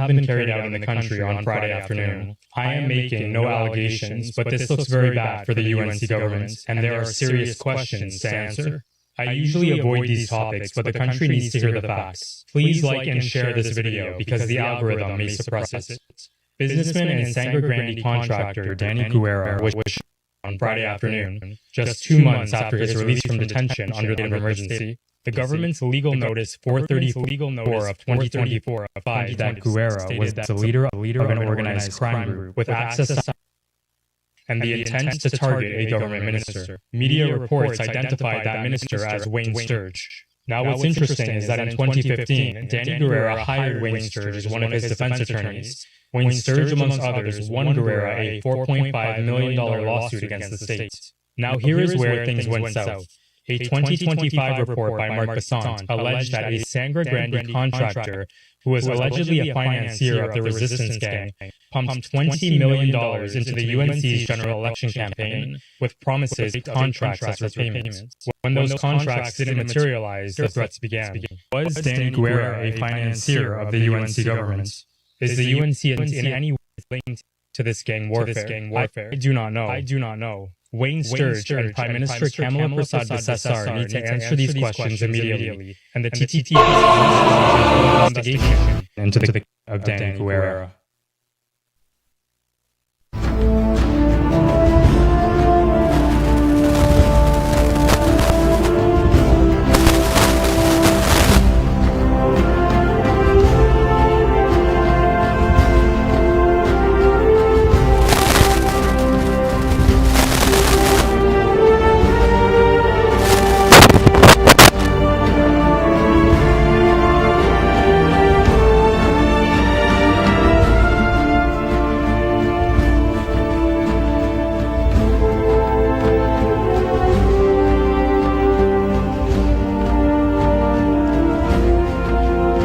have been carried out in the country on Friday afternoon. I am making no allegations, but this looks very bad for the UNC government, and there are serious questions to answer. I usually avoid these topics, but the country needs to hear the facts. Please like and share this video because the algorithm may suppress it. Businessman and Sangre Grande contractor Danny Guerra was shot on Friday afternoon, just 2 months after his release from detention under the emergency. The government's legal notice 434 of 2024 finds that Guerra was the leader of an organized crime group with access to and the intent to target a government minister. Media reports identified that minister as Wayne Sturge. Now what's interesting is that in 2015, Danny Guerra hired Wayne Sturge as one of his defense attorneys. Wayne Sturge, amongst others, won Guerra a $4.5 million lawsuit against the state. Now here is where things went south. A 2025 report by Mark Besant alleged that a Sangre Grande contractor, who was allegedly a financier of the resistance gang, pumped $20 million into the UNC's general election campaign with promises of contracts as repayments. When those contracts didn't materialize, the threats began. Was Danny Guerra a financier of the UNC government? Is the UNC in any way linked to this gang warfare? I do not know. Wayne Sturge and Prime Minister Kamala Persad-Bissessar need to answer these questions immediately, and the TTP has investigation into the of Danny Guerra.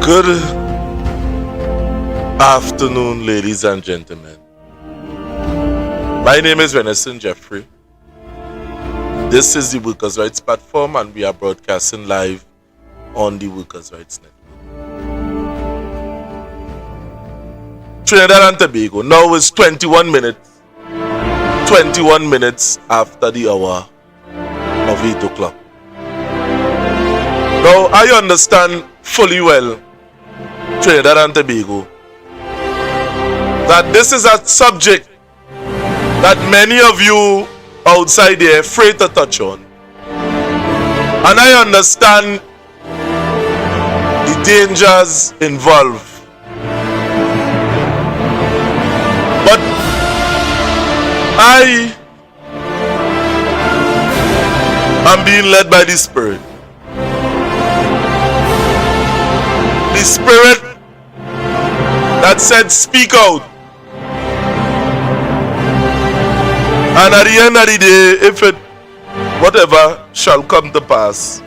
Good afternoon, ladies and gentlemen. My name is Renison Jeffrey. This is the Workers' Rights Platform, and we are broadcasting live on the Workers' Rights Network. Trinidad and Tobago, now is 21 minutes after the hour of 8 o'clock. Now, I understand fully well, Trinidad and Tobago, that this is a subject that many of you outside there are afraid to touch on. And I understand the dangers involved. But I am being led by the Spirit. The Spirit that said, speak out. And at the end of the day, if it, whatever shall come to pass,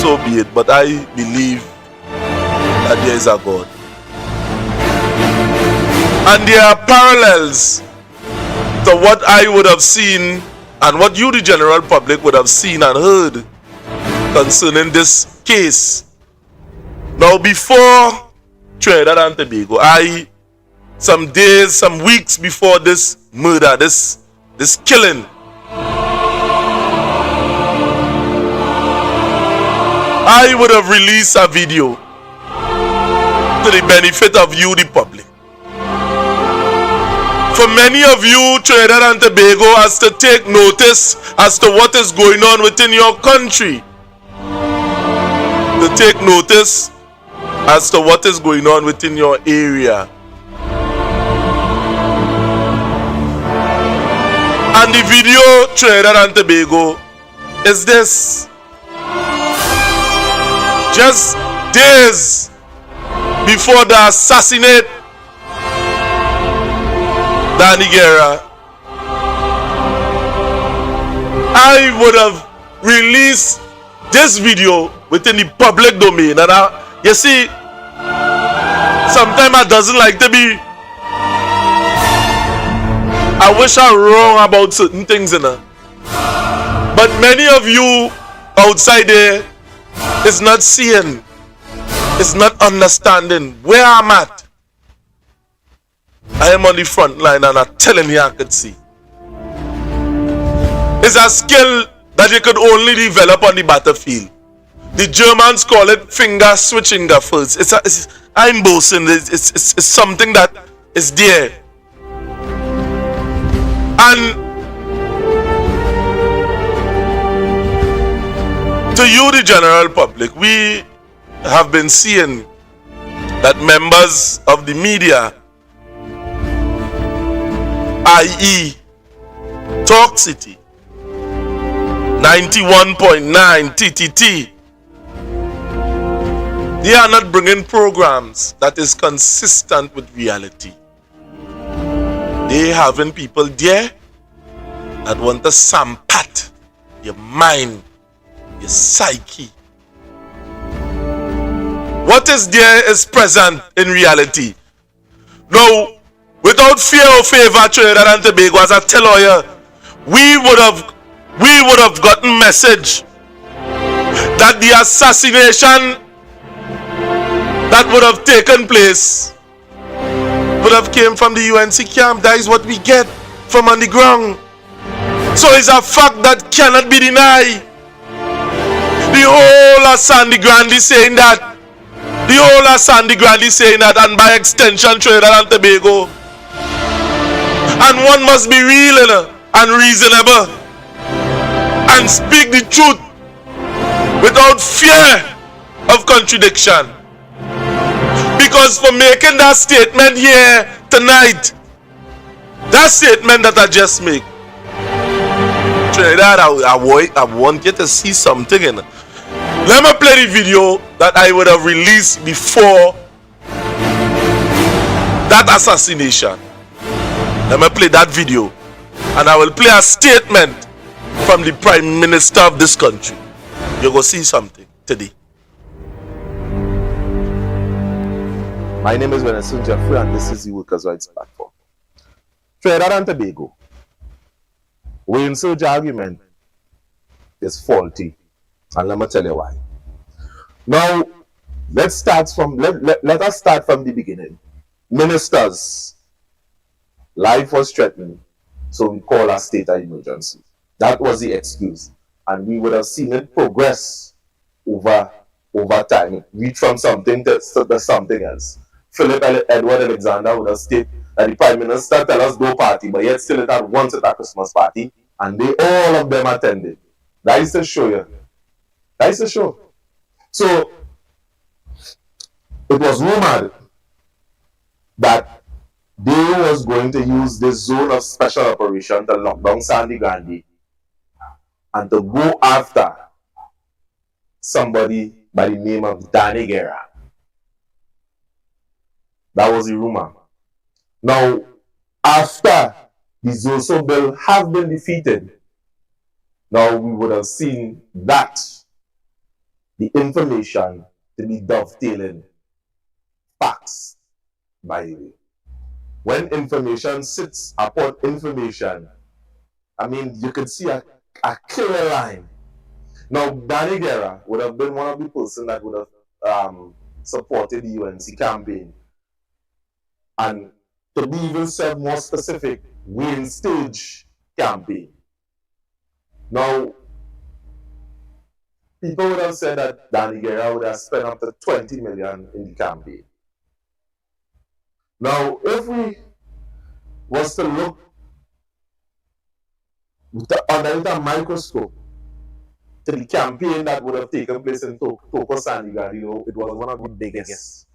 so be it. But I believe that there is a God. And there are parallels to what I would have seen and what you, the general public, would have seen and heard concerning this case. Now, before Trinidad and Tobago, some weeks before this murder, this killing, I would have released a video to the benefit of you, the public. For many of you, Trinidad and Tobago, has to take notice as to what is going on within your country. To take notice as to what is going on within your area. And the video, Trinidad and Tobago, is this. Just days before the assassinate Danny Guerra, I would have released this video within the public domain. And you see, sometimes I doesn't like to be, I wish I'm wrong about certain things, But many of you outside there is not seeing, is not understanding where I'm at I am on the front line and I'm telling you I could see. It's a skill that you could only develop on the battlefield. The Germans call it finger switching first. I'm boasting. It's something that is there. And to you, the general public, we have been seeing that members of the media, i.e. Talk City, 91.9 TTT, they are not bringing programs that is consistent with reality. They having people there that want to sampat your mind, your psyche. What is there is present in reality. Now, without fear or favor, Trinidad and Tobago, as I tell you, we would have gotten message that the assassination that would have taken place would have came from the UNC camp. That is what we get from on the ground. So it's a fact that cannot be denied. The whole of Sandy Grande is saying that. The whole of Sandy Grande is saying that, and by extension Trinidad and Tobago. And one must be real and reasonable and speak the truth without fear of contradiction. Because for making that statement here tonight, that statement that I just made, Trinidad, I want you to see something in it. Let me play the video that I would have released before that assassination. Let me play that video, and I will play a statement from the Prime Minister of this country. You're going to see something today. My name is Venezuela Jeffrey, and this is the Workers' Rights Platform. Trinidad and Tobago, UNC's argument is faulty, and let me tell you why. Now, let us start from the beginning. Ministers, life was threatened, so we call a state of emergency. That was the excuse, and we would have seen it progress over time, reach from something to something else. Philip Edward Alexander would have stated that the Prime Minister tell us no party, but yet still it had once at a Christmas party, and all of them attended. That is to show you. That is to show. So, it was rumored that they was going to use this zone of special operation to lock down Sandy Grande and to go after somebody by the name of Danny Guerra. That was the rumor. Now, after the Zoso bill have been defeated, now we would have seen that the information to be dovetailing facts, by the way. When information sits upon information, I mean, you could see a clear line. Now, Danny Guerra would have been one of the persons that would have supported the UNC campaign. And to be even said more specific, Wayne Stage campaign. Now, people would have said that Danny Guerra would have spent up to 20 million in the campaign. Now, if we was to look underneath a microscope to the campaign that would have taken place in Toko Sandy Grande, you know, it was one of the biggest.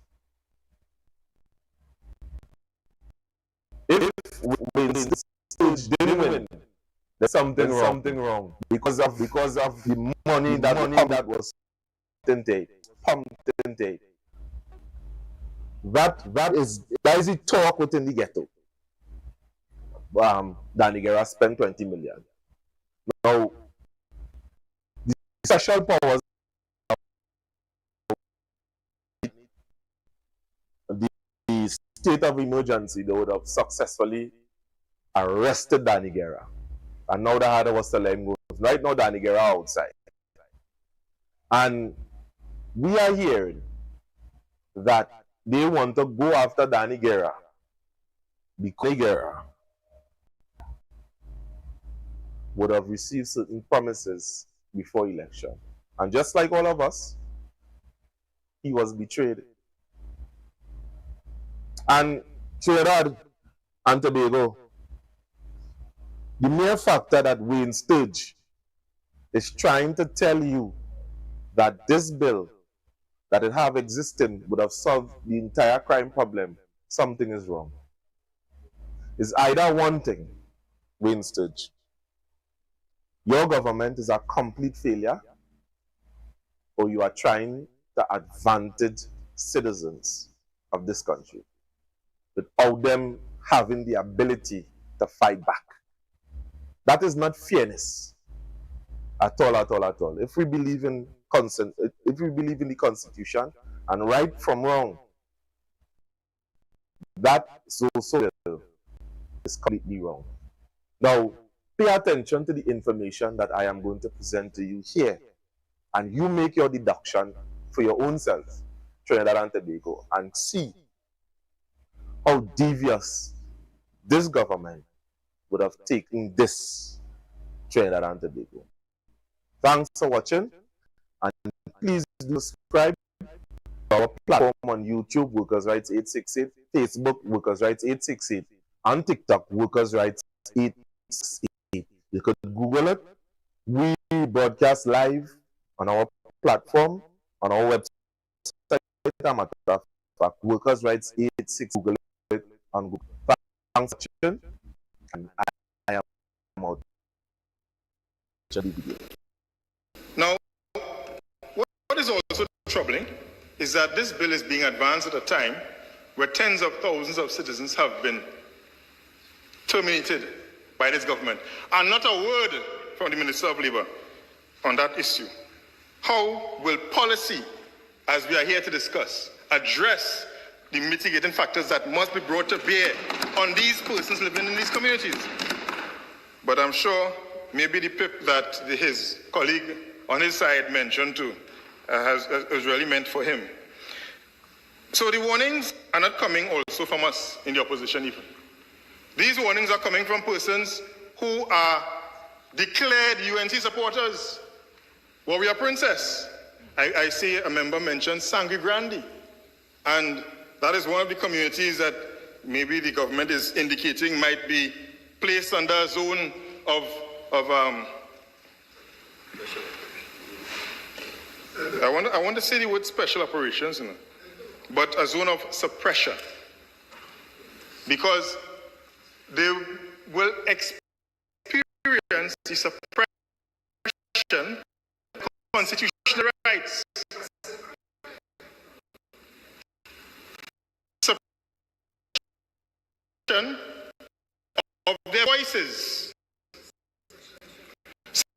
If Wayne Stage didn't win, there's something wrong because of the money that was pumped into. That is the talk within the ghetto. Danny Guerra spent 20 million. Now, the special powers, the state of emergency, they would have successfully arrested Danny Guerra. And now the harder was to let him go. Right now, Danny Guerra outside. And we are hearing that they want to go after Danny Guerra Danny Guerra would have received certain promises before election. And just like all of us, he was betrayed. And Trinidad and Tobago, the mere factor that Wayne Sturge is trying to tell you that this bill that it have existing would have solved the entire crime problem, something is wrong. It's either one thing, Wayne Sturge, your government is a complete failure, or you are trying to advantage citizens of this country without them having the ability to fight back. That is not fairness at all, at all, at all. If we believe in consent, if we believe in the Constitution and right from wrong, that so is completely wrong. Now, pay attention to the information that I am going to present to you here, and you make your deduction for your own self, Trinidad and Tobago, and see how devious this government would have taken this Trinidad and Tobago. Thanks for watching, and please do subscribe to our platform on YouTube, Workers' Rights 868, Facebook, Workers' Rights 868, and TikTok, Workers' Rights 868. You could Google it. We broadcast live on our platform, on our website, Workers' Rights 868. Google it on Google. Thanks for watching, and I am out. Now, what is also troubling is that this bill is being advanced at a time where tens of thousands of citizens have been terminated by this government, and not a word from the Minister of Labour on that issue. How will policy, as we are here to discuss, address the mitigating factors that must be brought to bear on these persons living in these communities? But I'm sure maybe the pip that his colleague on his side mentioned too is really meant for him. So the warnings are not coming also from us in the opposition even. These warnings are coming from persons who are declared UNC supporters. Warrior Princess. I see a member mentioned Sangre Grande. And that is one of the communities that maybe the government is indicating might be placed under a zone of I want to say the word special operations, but a zone of suppression, because they will experience the suppression of constitutional rights, suppression of their voices,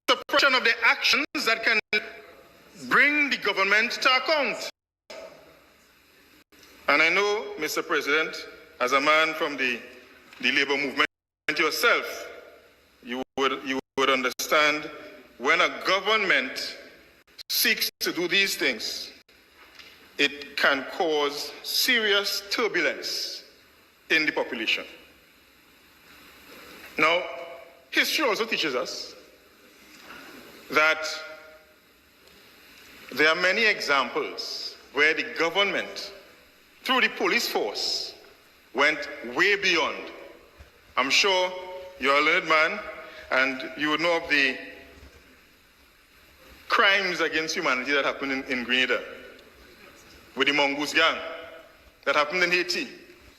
suppression of their actions that can bring the government to account. And I know, Mr. President, as a man from the labor movement yourself, you would understand when a government seeks to do these things, it can cause serious turbulence in the population. Now, history also teaches us that there are many examples where the government, through the police force, went way beyond. I'm sure you're a learned man, and you would know of the crimes against humanity that happened in Grenada with the Mongoose gang, that happened in Haiti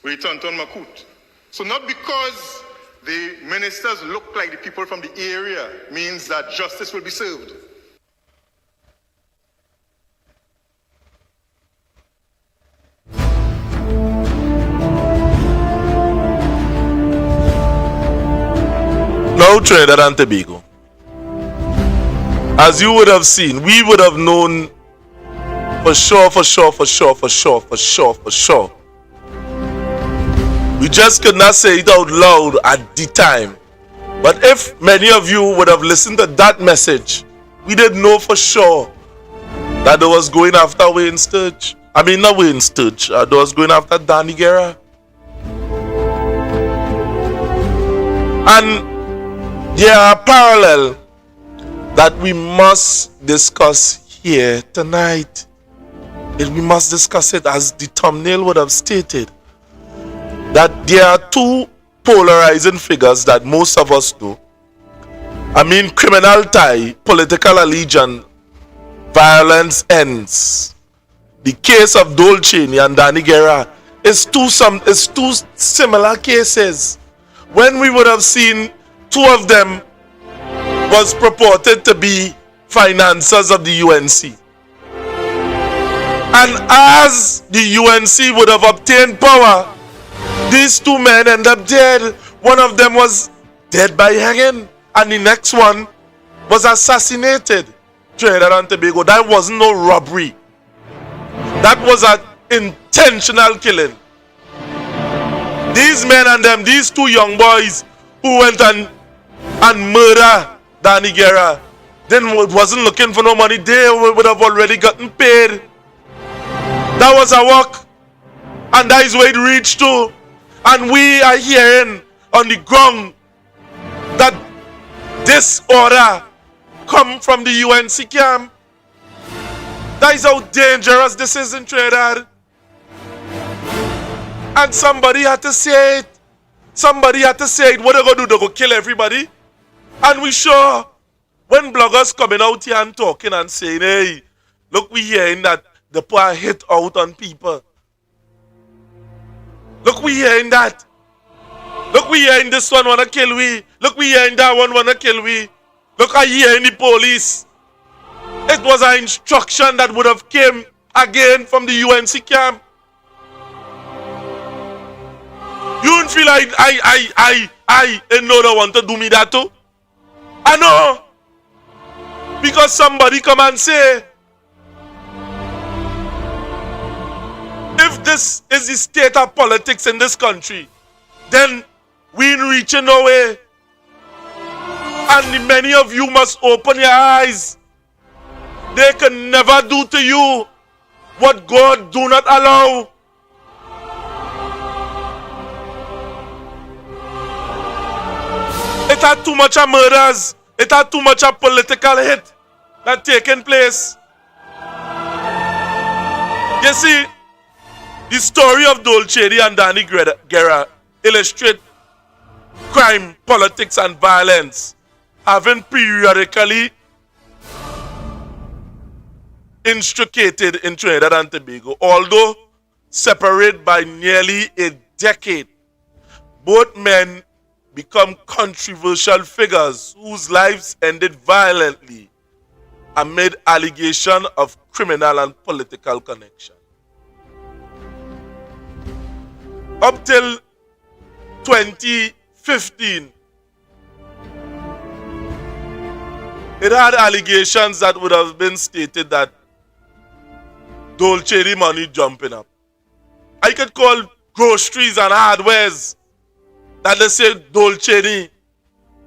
with the Tonton Macoute. So not because the ministers look like the people from the area means that justice will be served. Now Trinidad and Tobago, as you would have seen, we would have known for sure. We just could not say it out loud at the time. But if many of you would have listened to that message, we didn't know for sure that they was going after Wayne Sturge. I mean, not Wayne Sturge, they was going after Danny Guerra. And there are parallel that we must discuss here tonight. And we must discuss it as the thumbnail would have stated. That there are two polarizing figures that most of us know. I mean, criminal tie, political allegiance, violence ends. The case of Dole Cheney and Danny Guerra is two similar cases. When we would have seen two of them was purported to be financiers of the UNC. And as the UNC would have obtained power, these two men end up dead. One of them was dead by hanging, and the next one was assassinated. Trinidad and Tobago. That wasn't no robbery. That was an intentional killing. These men and them, these two young boys who went and murdered Danny Guerra, then wasn't looking for no money. They would have already gotten paid. That was a work, and that is where it reached to. And we are hearing on the ground that this order come from the UNC camp. That is how dangerous this is in Trinidad. And somebody had to say it. Somebody had to say it. What they gonna do? They gonna kill everybody? And we sure when bloggers coming out here and talking and saying, hey, look, we hearing that the poor hit out on people. Look, we hearing that. Look, we hearing this one wanna kill we. Look, we hearing that one wanna kill we. Look, I hearing the police. It was an instruction that would have came again from the UNC camp. You don't feel like I know they want to do me that too? I know. Because somebody come and say, if this is the state of politics in this country, then we ain't reaching nowhere. And many of you must open your eyes. They can never do to you what God do not allow. It had too much of murders. It had too much of political hit that taken place. You see, the story of Dole Cheney and Danny Guerra illustrate crime, politics, and violence having periodically intricated in Trinidad and Tobago. Although separated by nearly a decade, both men become controversial figures whose lives ended violently amid allegation of criminal and political connection. Up till 2015, it had allegations that would have been stated that Dole Cheney money jumping up. I could call groceries and hardwares that they say Dole Cheney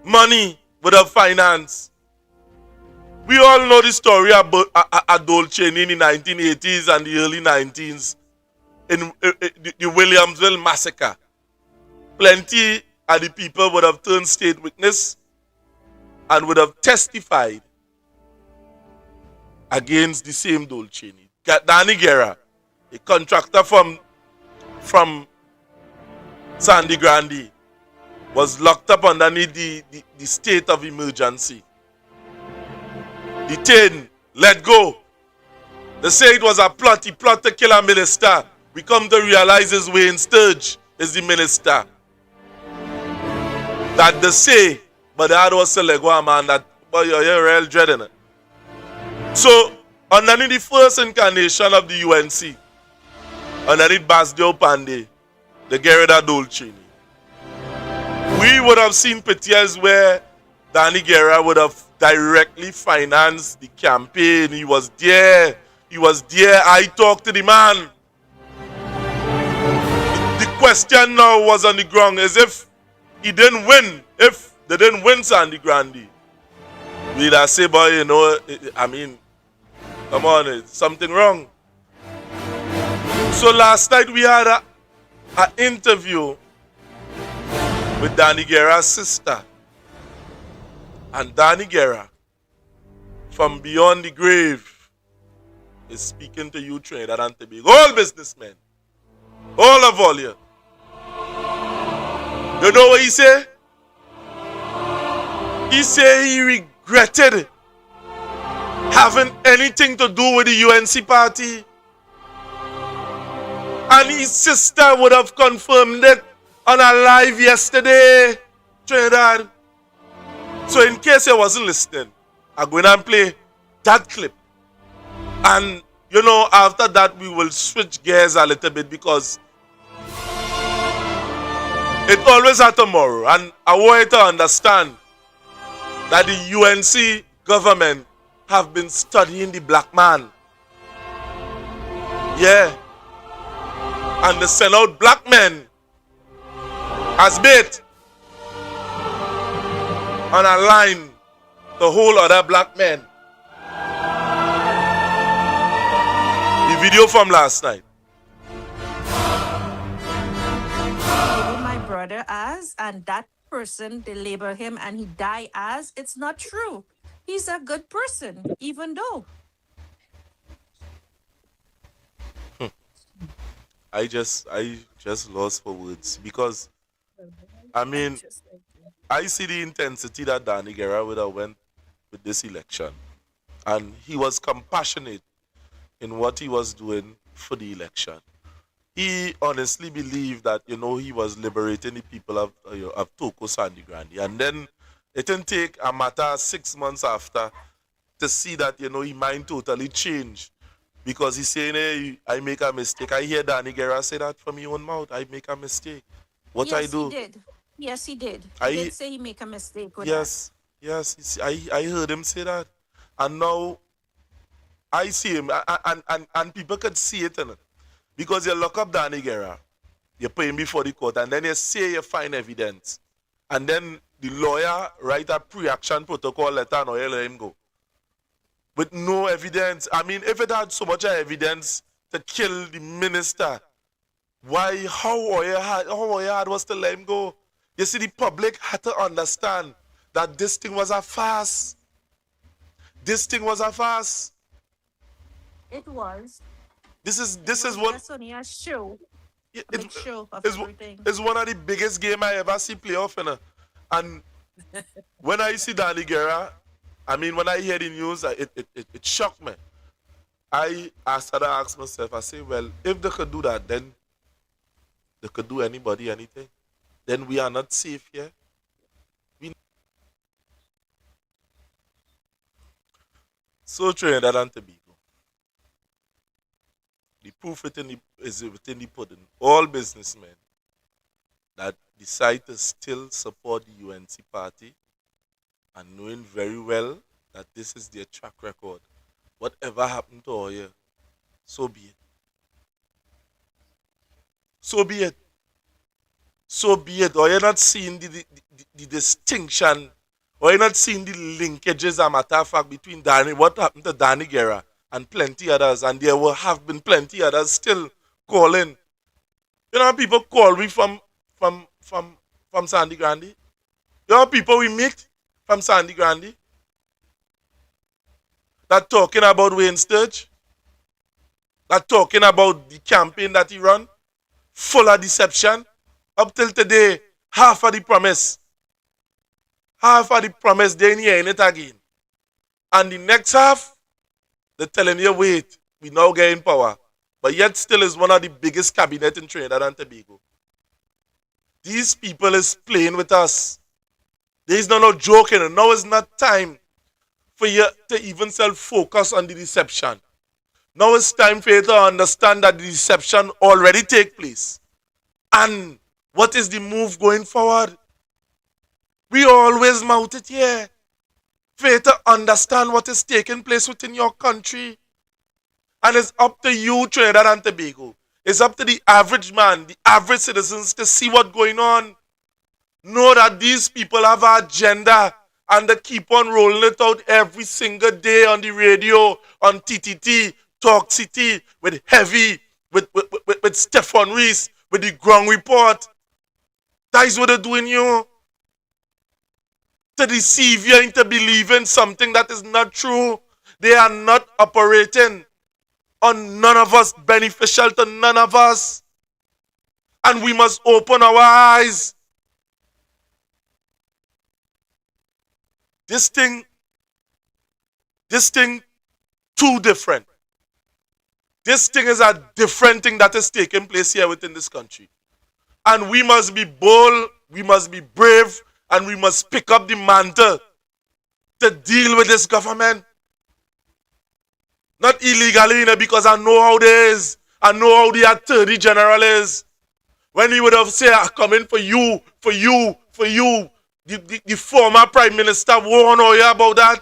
money would have financed. We all know the story about Dole Cheney in the 1980s and the early 19s in the Williamsville massacre. Plenty of the people would have turned state witness and would have testified against the same Dole Cheney. Danny Guerra, a contractor from Sandy Grande, was locked up underneath the state of emergency. Detained, let go. They say it was a plot. He plotted to kill a minister. We come to realize his Wayne Sturge is the minister. That they say, but that was a Legua man that, boy, you're real dreading it. So, underneath the first incarnation of the UNC, underneath Basdio Pandey, the Guerra Dole Cheney, we would have seen pictures where Danny Guerra would have directly financed the campaign. He was there. He was there. I talked to the man. The question now was on the ground as if he didn't win. If they didn't win Sandy Grande, we'd have say, boy, you know, I mean, come on, it's something wrong. So last night we had an interview with Danny Guerra's sister. And Danny Guerra, from beyond the grave, is speaking to you, Trinidad and Tobago. All businessmen, all of all you. You know what he said? He said he regretted having anything to do with the UNC party. And his sister would have confirmed it on a live yesterday, Trinidad. So in case you wasn't listening, I'm going to play that clip. And, you know, after that, we will switch gears a little bit because it always a tomorrow. And I want you to understand that the UNC government have been studying the black man. Yeah. And they send out black men as bait on a line to hold other black men. The video from last night. My brother as, and that person, they label him and he die as, it's not true. He's a good person, even though. I just lost for words because, I mean, I see the intensity that Danny Guerra would have went with this election. And he was compassionate in what he was doing for the election. He honestly believed that, you know, he was liberating the people of Toko Sandy Grande. And then it didn't take a matter of 6 months after to see that, you know, his mind totally changed. Because he's saying, hey, I make a mistake. I hear Danny Guerra say that from his own mouth. I make a mistake. What yes, I do? He did. Yes, he did. He did say he make a mistake with that. Yes. I heard him say that. And now I see him. And people could see it. Because you lock up Danny Guerra. You put him before the court. And then you say you find evidence. And then the lawyer write a pre-action protocol letter and you let him go. With no evidence. I mean, if it had so much evidence to kill the minister, why, how hard was to let him go? You see, the public had to understand that this thing was a farce. This thing was a farce. It was. This is what. That's only a show. Show of everything. It's one of the biggest games I ever see play off, and when I see Danny Guerra, I mean, when I hear the news, it shocked me. I started to ask myself, I say, well, if they could do that, then they could do anybody anything. Then we are not safe here. So Trinidad and Tobago. The proof is within the pudding. All businessmen that decide to still support the UNC party and knowing very well that this is their track record. Whatever happened to Oya, so be it. So be it. So be it. Or you're not seeing the distinction, or you're not seeing the linkages, as a matter of fact, between what happened to Danny Guerra and plenty others, and there will have been plenty others still calling. You know, people call me from Sandy Grande. You know, people we meet from Sandy Grande that talking about Wayne Sturge, that talking about the campaign that he run, full of deception. Up till today, half of the promise they ain't hearing it again. And the next half, they're telling you, wait, we now getting power. But yet still is one of the biggest cabinet in Trinidad and Tobago. These people is playing with us. There is no joking. Now is not time for you to even self-focus on the deception. Now it's time for you to understand that the deception already take place. And what is the move going forward? We always mount it here. For you to understand what is taking place within your country. And it's up to you, Trinidad and Tobago. It's up to the average man, the average citizens to see what's going on. Know that these people have an agenda and they keep on rolling it out every single day on the radio, on TTT, Talk City, with Heavy, with Stefan Reese, with the Ground Report. That is what they're doing you. To deceive you into believing something that is not true. They are not operating on none of us, beneficial to none of us. And we must open our eyes. This thing, too different. This thing is a different thing that is taking place here within this country. And we must be bold, we must be brave, and we must pick up the mantle to deal with this government. Not illegally, because I know how it is. I know how the Attorney General is. When he would have said, I'm coming for you, for you, for you. The former Prime Minister won't know you about that.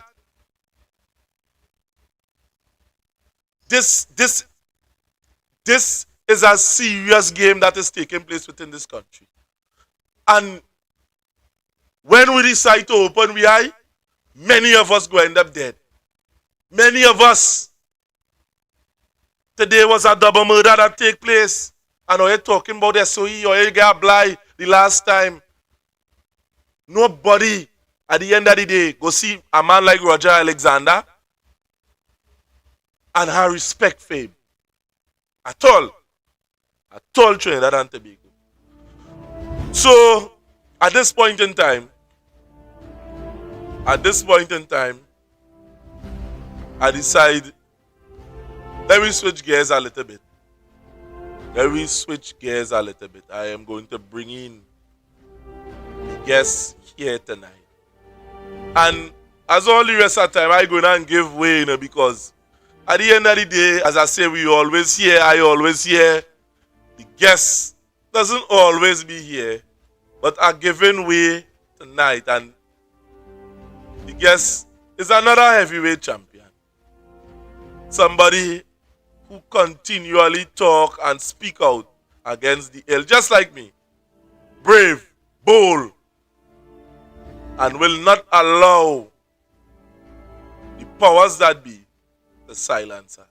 This is a serious game that is taking place within this country. And when we decide to open the eye, many of us go end up dead. Many of us. Today was a double murder that take place. And are you talking about SOE or you get blind the last time? Nobody at the end of the day go see a man like Roger Alexander and have respect for him. At all. At all, Trinidad and Tobago. So, at this point in time, I decide, let me switch gears a little bit. I am going to bring in the guests here tonight. And as all the rest of the time, I'm going to give way, because at the end of the day, as I say, I always hear, the guest doesn't always be here, but are giving way tonight. And the guest is another heavyweight champion. Somebody who continually talk and speak out against the ill, just like me. Brave, bold, and will not allow the powers that be to silence her.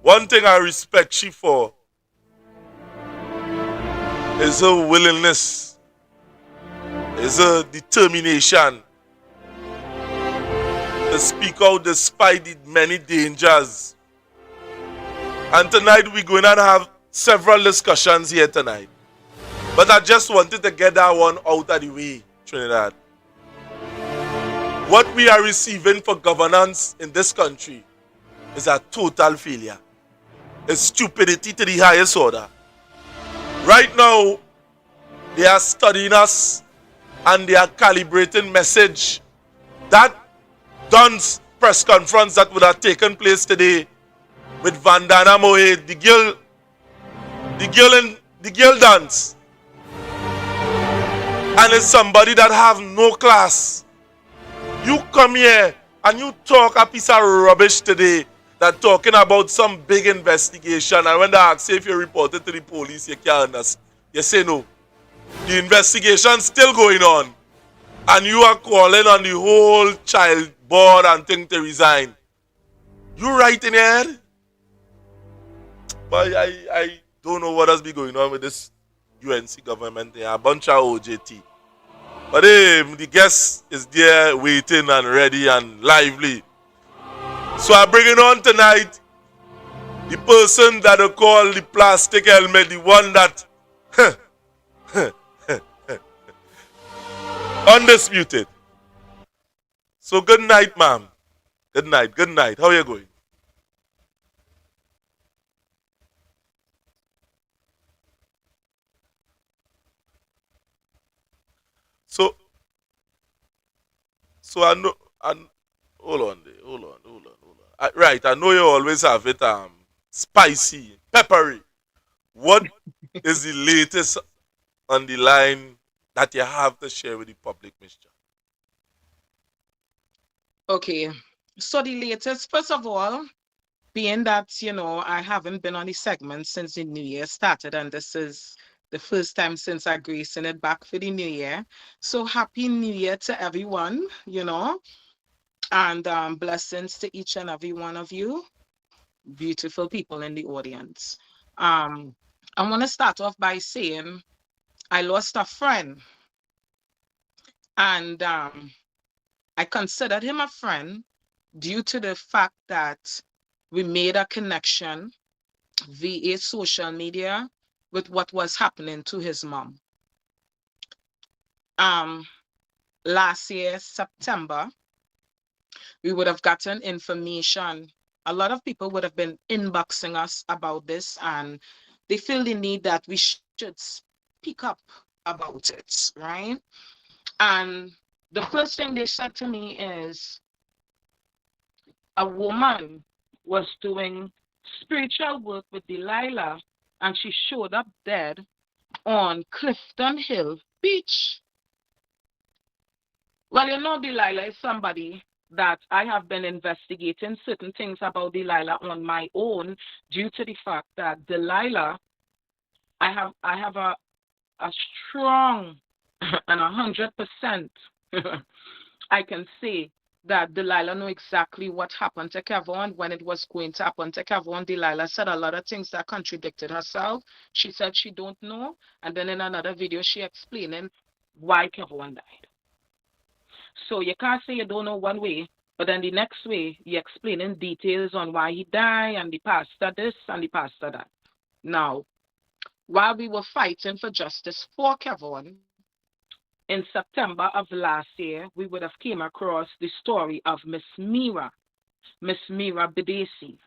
One thing I respect she for is her willingness, is her determination to speak out despite the many dangers. And tonight we're going to have several discussions here tonight. But I just wanted to get that one out of the way, Trinidad. What we are receiving for governance in this country is a total failure. It's stupidity to the highest order. Right now, they are studying us and they are calibrating message. That Don's press conference that would have taken place today with Vandana Moe, the girl dance. And it's somebody that have no class. You come here and you talk a piece of rubbish today that talking about some big investigation, and when they ask you if you report it to the police, you can't understand. You say no. The investigation still going on. And you are calling on the whole child board and thing to resign. You right in your head? But I don't know what has been going on with this UNC government. They are a bunch of OJT. But the guest is there waiting and ready and lively. So I'm bringing on tonight the person that I call the plastic helmet, the one that undisputed. So good night, ma'am. Good night. How are you going? So I know, hold on. Right, I know you always have it spicy, peppery. What is the latest on the line that you have to share with the public, Mr.? Okay, so the latest, first of all, being that, I haven't been on the segment since the new year started, and this is the first time since I gracing it back for the new year. So happy new year to everyone, and blessings to each and every one of you, beautiful people in the audience. I want to start off by saying I lost a friend, and I considered him a friend due to the fact that we made a connection via social media with what was happening to his mom. Last year, September, we would have gotten information. A lot of people would have been inboxing us about this, and they feel the need that we should speak up about it, right? And the first thing they said to me is a woman was doing spiritual work with Delilah, and she showed up dead on Clifton Hill Beach. Well, you know, Delilah is somebody that I have been investigating certain things about Delilah on my own due to the fact that Delilah, I have a strong and 100% I can say that Delilah knew exactly what happened to Kevon when it was going to happen to Kevon. Delilah said a lot of things that contradicted herself. She said she don't know, and then in another video she explaining why Kevon died. So you can't say you don't know one way, but then the next way you explaining details on why he died and the pastor this and the pastor that. Now, while we were fighting for justice for Kevon, in September of last year, we would have came across the story of Miss Mira Bidesi.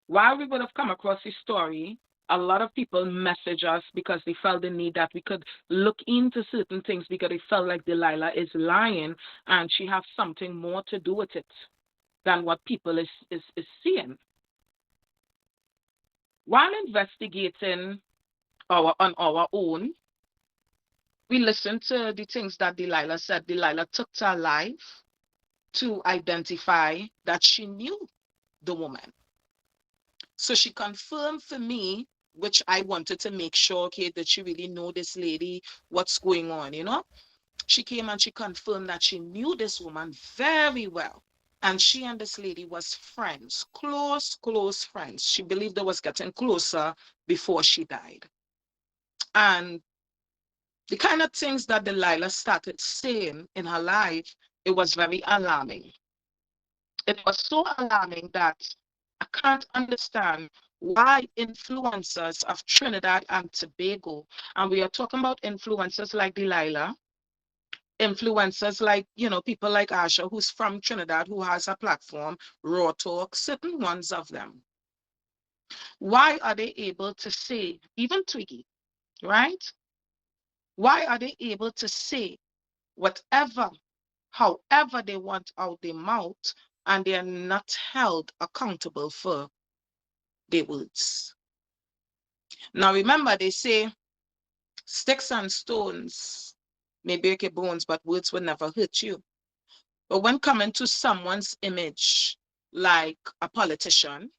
While we would have come across the story, a lot of people message us because they felt the need that we could look into certain things because they felt like Delilah is lying and she has something more to do with it than what people is seeing. While investigating on our own, we listened to the things that Delilah said. Delilah took to her life to identify that she knew the woman. So she confirmed for me, which I wanted to make sure, okay, that she really know this lady, what's going on, you know? She came and she confirmed that she knew this woman very well. And she and this lady was friends, close friends. She believed they was getting closer before she died. And the kind of things that Delilah started saying in her life, it was very alarming. It was so alarming that I can't understand why influencers of Trinidad and Tobago, and we are talking about influencers like Delilah, influencers like, you know, people like Asha, who's from Trinidad, who has a platform, Raw Talk, certain ones of them. Why are they able to say, even Twiggy, right? Why are they able to say whatever, however they want out their mouth, and they are not held accountable for their words? Now remember, they say sticks and stones may break your bones, but words will never hurt you. But when coming to someone's image, like a politician,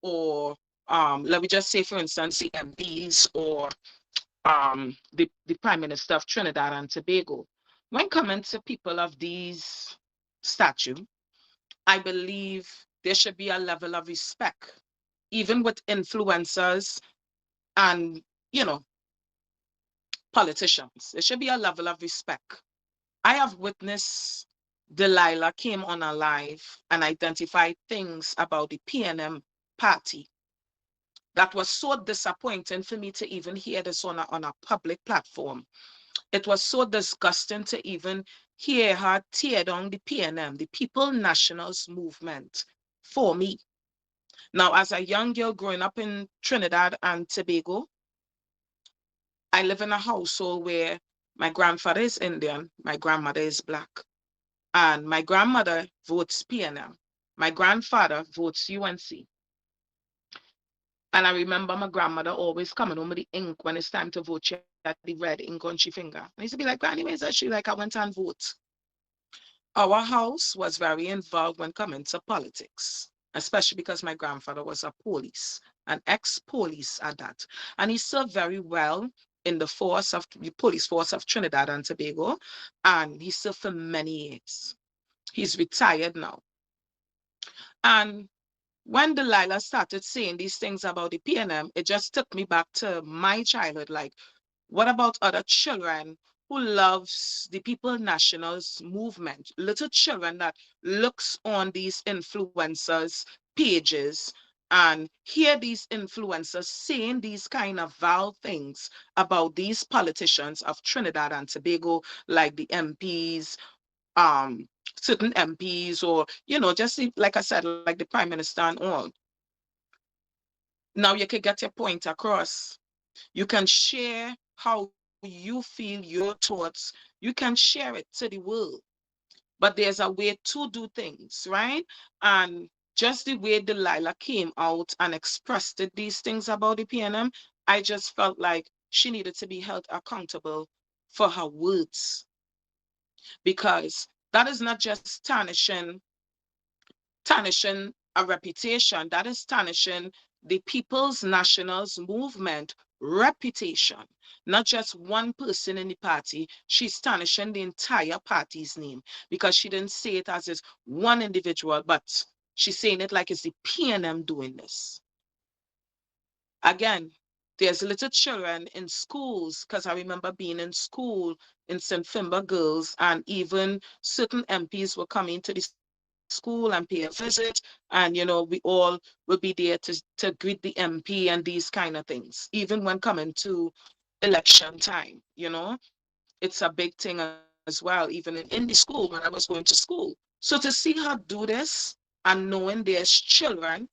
or let me just say, for instance, the MPs or the Prime Minister of Trinidad and Tobago, when coming to people of these stature, I believe there should be a level of respect, even with influencers and, you know, politicians. There should be a level of respect. I have witnessed Delilah came on a live and identified things about the PNM party that was so disappointing for me to even hear this on a public platform. It was so disgusting to even hear her tear down the PNM, the People Nationals Movement, for me. Now, as a young girl growing up in Trinidad and Tobago, I live in a household where my grandfather is Indian, my grandmother is Black, and my grandmother votes PNM. My grandfather votes UNC. And I remember my grandmother always coming home with the ink when it's time to vote. She had the red ink on she finger. And I used to be like, Granny, where's that? She like, I went and vote. Our house was very involved when coming to politics, especially because my grandfather was a police, an ex-police at that. And he served very well in the police force of Trinidad and Tobago. And he served for many years. He's retired now. And when Delilah started saying these things about the PNM, it just took me back to my childhood. Like, What about other children who loves the People Nationals movement? Little children that looks on these influencers' pages and hear these influencers saying these kind of vile things about these politicians of Trinidad and Tobago, like the MPs, um, certain MPs, or just like I said, like the Prime Minister and all. Now you can get your point across. You can share how you feel, your thoughts. You can share it to the world. But there's a way to do things, right? And just the way Delilah came out and expressed these things about the PNM, I just felt like she needed to be held accountable for her words, because that is not just tarnishing a reputation, that is tarnishing the People's Nationals movement reputation. Not just one person in the party, she's tarnishing the entire party's name, because she didn't say it as is one individual, but she's saying it like it's the PNM doing this. Again, there's little children in schools, because I remember being in school in St. Fimba Girls, and even certain MPs were coming to the school and pay a visit, and we all will be there to greet the MP and these kind of things, even when coming to election time. It's a big thing as well, even in the school when I was going to school. So to see her do this, and knowing there's children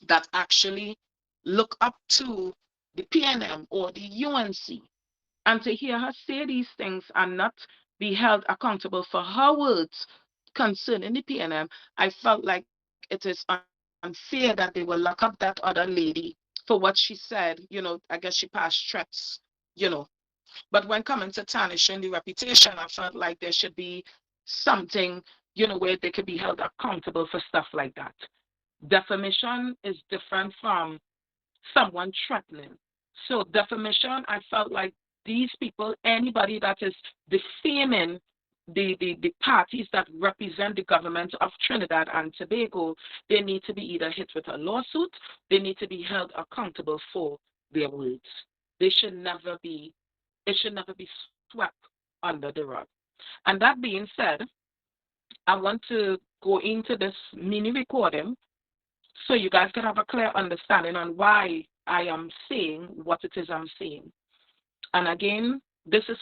that actually look up to the PNM or the UNC, and to hear her say these things and not be held accountable for her words concerning the PNM, I felt like it is unfair that they will lock up that other lady for what she said. I guess she passed threats, you know. But when coming to tarnishing the reputation, I felt like there should be something, where they could be held accountable for stuff like that. Defamation is different from someone threatening. So defamation, I felt like these people, anybody that is defaming the parties that represent the government of Trinidad and Tobago, they need to be either hit with a lawsuit, they need to be held accountable for their words. They should never be, it should never be swept under the rug. And that being said, I want to go into this mini recording so you guys can have a clear understanding on why I am saying what it is I'm saying. And again, this is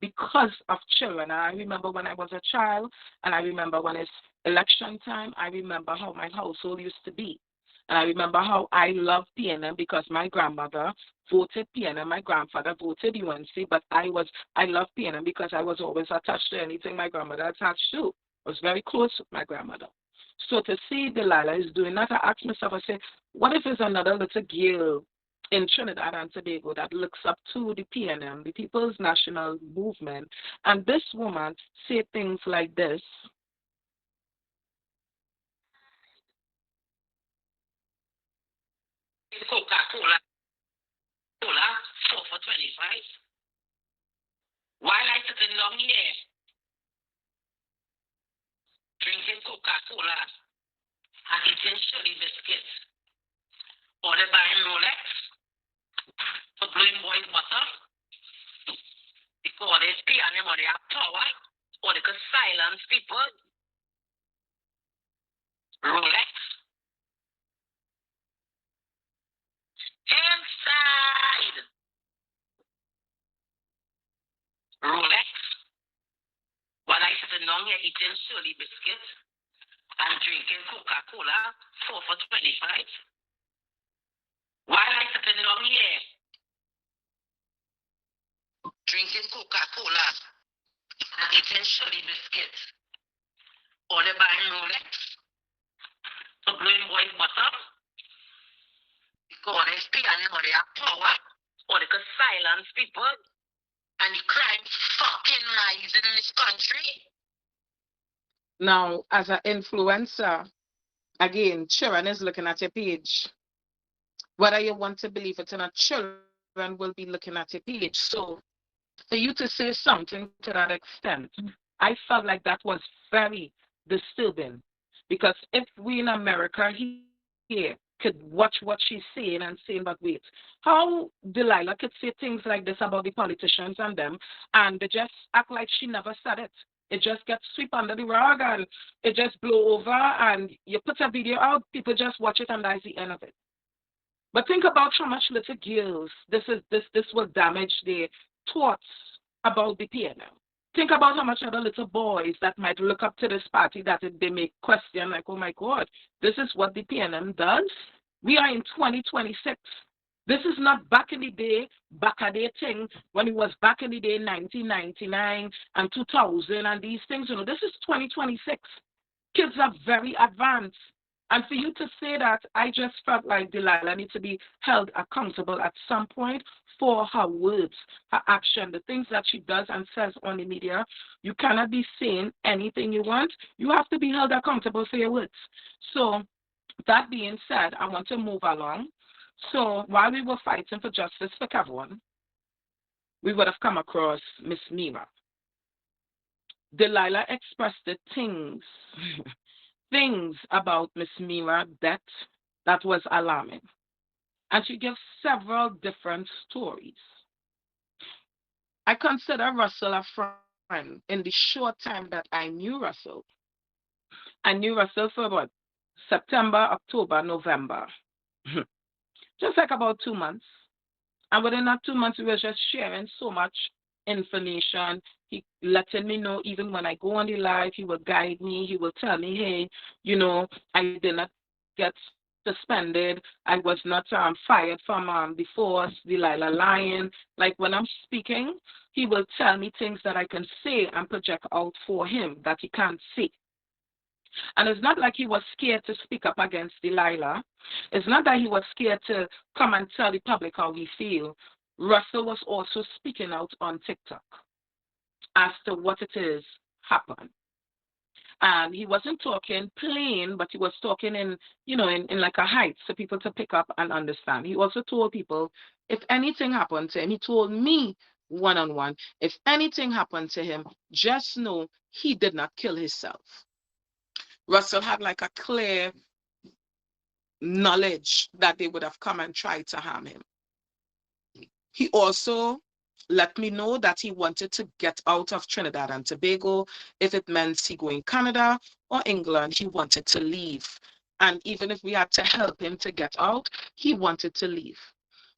because of children. And I remember when I was a child, and I remember when it's election time, I remember how my household used to be. And I remember how I loved PNM because my grandmother voted PNM, my grandfather voted UNC, but I loved PNM because I was always attached to anything my grandmother attached to. I was very close with my grandmother. So to see Delilah is doing that, I ask myself, I say, what if there's another little girl in Trinidad and Tobago that looks up to the PNM, the People's National Movement, and this woman say things like this? Coca-Cola, 4 for 25. While I sitting down here drinking Coca-Cola and eating sugar biscuits, or they buying Rolex for blowing boys' butter, because there's PNM or they have power, or they could silence people. Rolex. Inside. Rolex. While I sitting down here eating sugar biscuits and drinking Coca-Cola, 4 for 25. While I sitting down here drinking Coca-Cola and eating sugar biscuits, or they buying Rolex for blowing boys' butter, because there's PNM or they have power, or they could silence people, and the crime fucking rising in this country. Now, as an influencer, again, children is looking at your page. Whether you want to believe it or not, children will be looking at your page. So for you to say something to that extent, I felt like that was very disturbing. Because if we in America here can could watch what she's saying and saying, but wait, how Delilah could say things like this about the politicians and them, and they just act like she never said it. It just gets swept under the rug and it just blow over, and you put a video out, people just watch it, and that's the end of it. But think about how much little girls this will damage their thoughts about the PNM. Think about how much other little boys that might look up to this party that they may question, like, oh my God, this is what the PNM does? We are in 2026. This is not back in the day, back a day thing, when it was back in the day, 1999 and 2000 and these things. You know, this is 2026. Kids are very advanced. And for you to say that, I just felt like Delilah needs to be held accountable at some point for her words, her action, the things that she does and says on the media. You cannot be saying anything you want. You have to be held accountable for your words. So that being said, I want to move along. So while we were fighting for justice for Kevin, we would have come across Miss Mira. Delilah expressed the things about Miss Mira's death that was alarming. And she gives several different stories. I consider Russell a friend. In the short time that I knew Russell for about September, October, November. Just like about 2 months. And within that 2 months, we were just sharing so much information. He letting me know even when I go on the live, he will guide me. He will tell me, hey, you know, I did not get suspended. I was not fired from the force, Delilah lying. Like when I'm speaking, he will tell me things that I can say and project out for him that he can't see. And it's not like he was scared to speak up against Delilah. It's not that he was scared to come and tell the public how we feel. Russell was also speaking out on TikTok as to what it is happened. And he wasn't talking plain, but he was talking in like a height for people to pick up and understand. He also told people, if anything happened to him, he told me one-on-one, if anything happened to him, just know he did not kill himself. Russell had like a clear knowledge that they would have come and tried to harm him. He also let me know that he wanted to get out of Trinidad and Tobago. If it meant he go in Canada or England, he wanted to leave. And even if we had to help him to get out, he wanted to leave.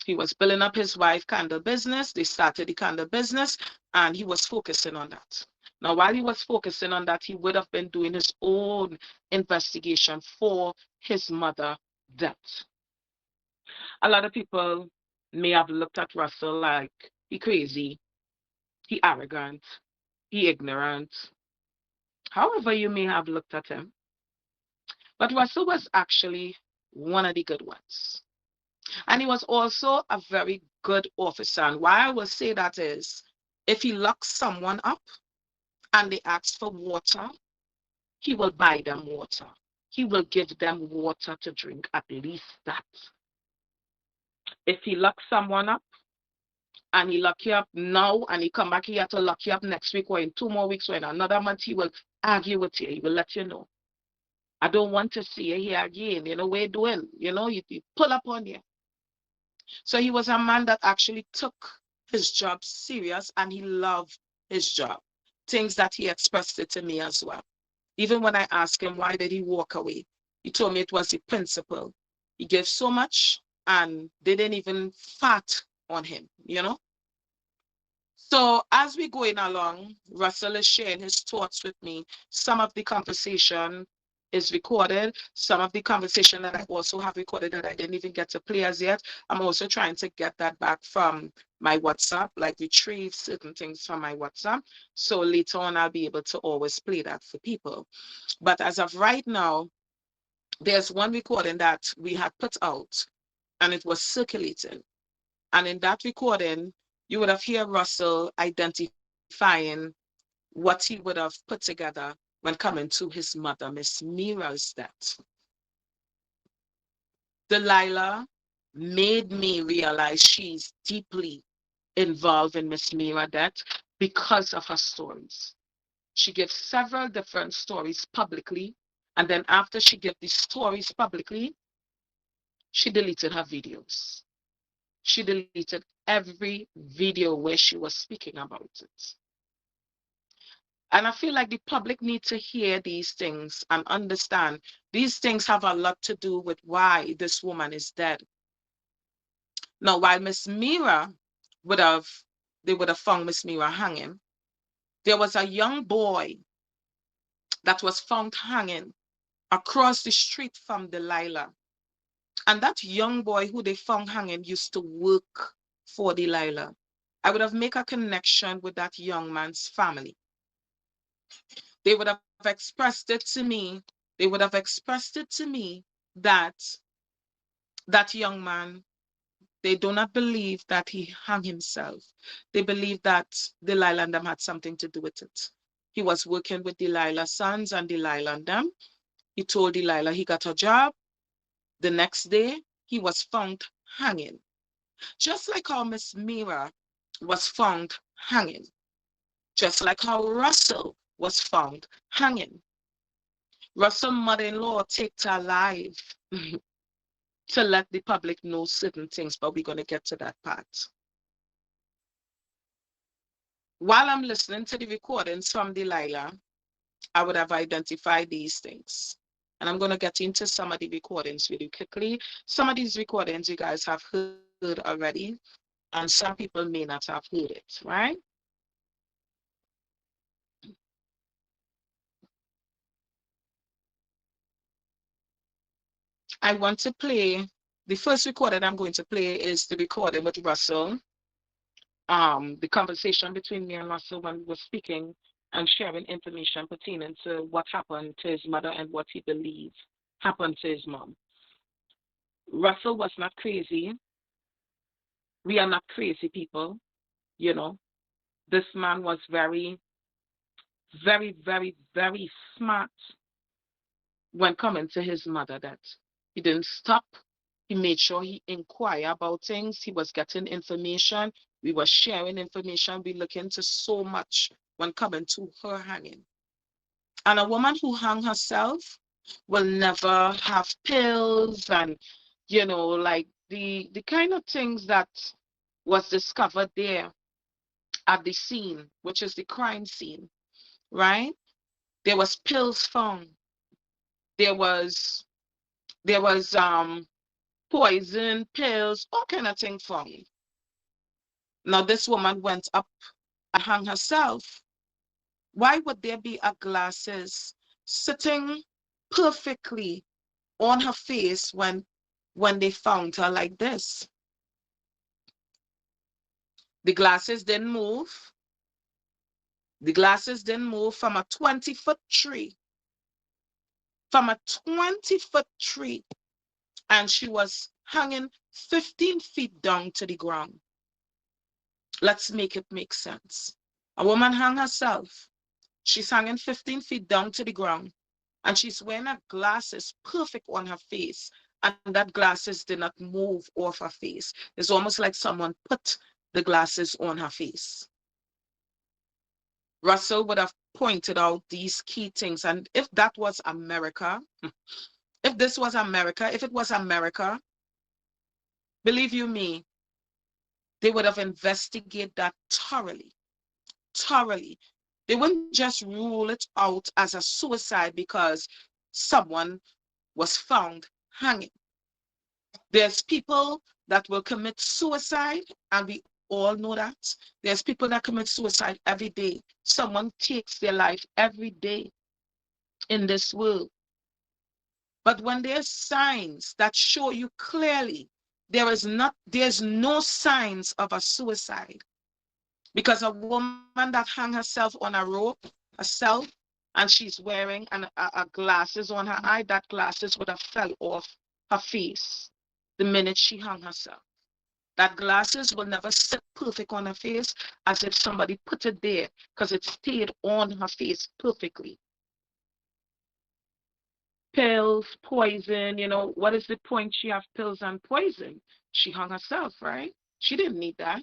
He was building up his wife candle business. They started the candle business, and he was focusing on that. Now, while he was focusing on that, he would have been doing his own investigation for his mother's death. A lot of people may have looked at Russell like he crazy, he arrogant, he ignorant. However you may have looked at him. But Russell was actually one of the good ones. And he was also a very good officer. And why I will say that is, if he locks someone up, and they ask for water, he will buy them water. He will give them water to drink, at least that. If he locks someone up and he lock you up now and he come back here to lock you up next week or in 2 more weeks or in another month, he will argue with you. He will let you know. I don't want to see you here again. You know, what you doing? You know, you pull up on you. So he was a man that actually took his job serious and he loved his job. Things that he expressed it to me as well. Even when I asked him why did he walk away, he told me it was the principle. He gave so much and they didn't even fart on him, you know. So as we going along, Russell is sharing his thoughts with me. Some of the conversation is recorded. Some of the conversation that I also have recorded that I didn't even get to play as yet. I'm also trying to get that back from my WhatsApp, like retrieve certain things from my WhatsApp. So later on, I'll be able to always play that for people. But as of right now, there's one recording that we had put out and it was circulating. And in that recording, you would have heard Russell identifying what he would have put together when coming to his mother, Miss Mira's death. Delilah made me realize she's deeply involved in Miss Mira's death because of her stories. She gives several different stories publicly, and then after she gives these stories publicly, she deleted her videos. She deleted every video where she was speaking about it. And I feel like the public need to hear these things and understand these things have a lot to do with why this woman is dead. Now, while Miss Mira they would have found Miss Mira hanging, there was a young boy that was found hanging across the street from Delilah. And that young boy who they found hanging used to work for Delilah. I would have made a connection with that young man's family. They would have expressed it to me. They would have expressed it to me that that young man, they do not believe that he hung himself. They believe that Delilah and them had something to do with it. He was working with Delilah's sons and Delilah and them. He told Delilah he got a job. The next day, he was found hanging. Just like how Miss Mira was found hanging. Just like how Russell was found hanging. Russell's mother-in-law takes her alive to let the public know certain things, but we're going to get to that part. While I'm listening to the recordings from Delilah, I would have identified these things. And I'm going to get into some of the recordings really quickly. Some of these recordings you guys have heard already, and some people may not have heard it, right? I want to play, the first recording I'm going to play is the recording with Russell. The conversation between me and Russell when we were speaking and sharing information pertaining to what happened to his mother and what he believes happened to his mom. Russell was not crazy. We are not crazy people, you know. This man was very, very, very, very smart when coming to his mother, that he didn't stop. He made sure he inquired about things. He was getting information. We were sharing information. We look into so much when coming to her hanging. And a woman who hung herself will never have pills and, you know, like the kind of things that was discovered there at the scene, which is the crime scene, right? There was pills found. There was poison, pills, all kind of things found. Now this woman went up and hung herself. Why would there be a glasses sitting perfectly on her face when they found her like this? The glasses didn't move. The glasses didn't move from a 20-foot tree. From a 20-foot tree. And she was hanging 15 feet down to the ground. Let's make it make sense. A woman hung herself. She's hanging 15 feet down to the ground. And she's wearing a glasses perfect on her face. And that glasses did not move off her face. It's almost like someone put the glasses on her face. Russell would have pointed out these key things. And if that was America, if this was America, if it was America, believe you me, they would have investigated that thoroughly. Thoroughly. They wouldn't just rule it out as a suicide because someone was found hanging. There's people that will commit suicide, and we all know that. There's people that commit suicide every day. Someone takes their life every day in this world. But when there's signs that show you clearly there's no signs of a suicide, because a woman that hung herself on a rope herself, and she's wearing a glasses on her eye, that glasses would have fell off her face the minute she hung herself. That glasses will never sit perfect on her face as if somebody put it there, because it stayed on her face perfectly. Pills, poison, you know, what is the point she have pills and poison? She hung herself, right? She didn't need that.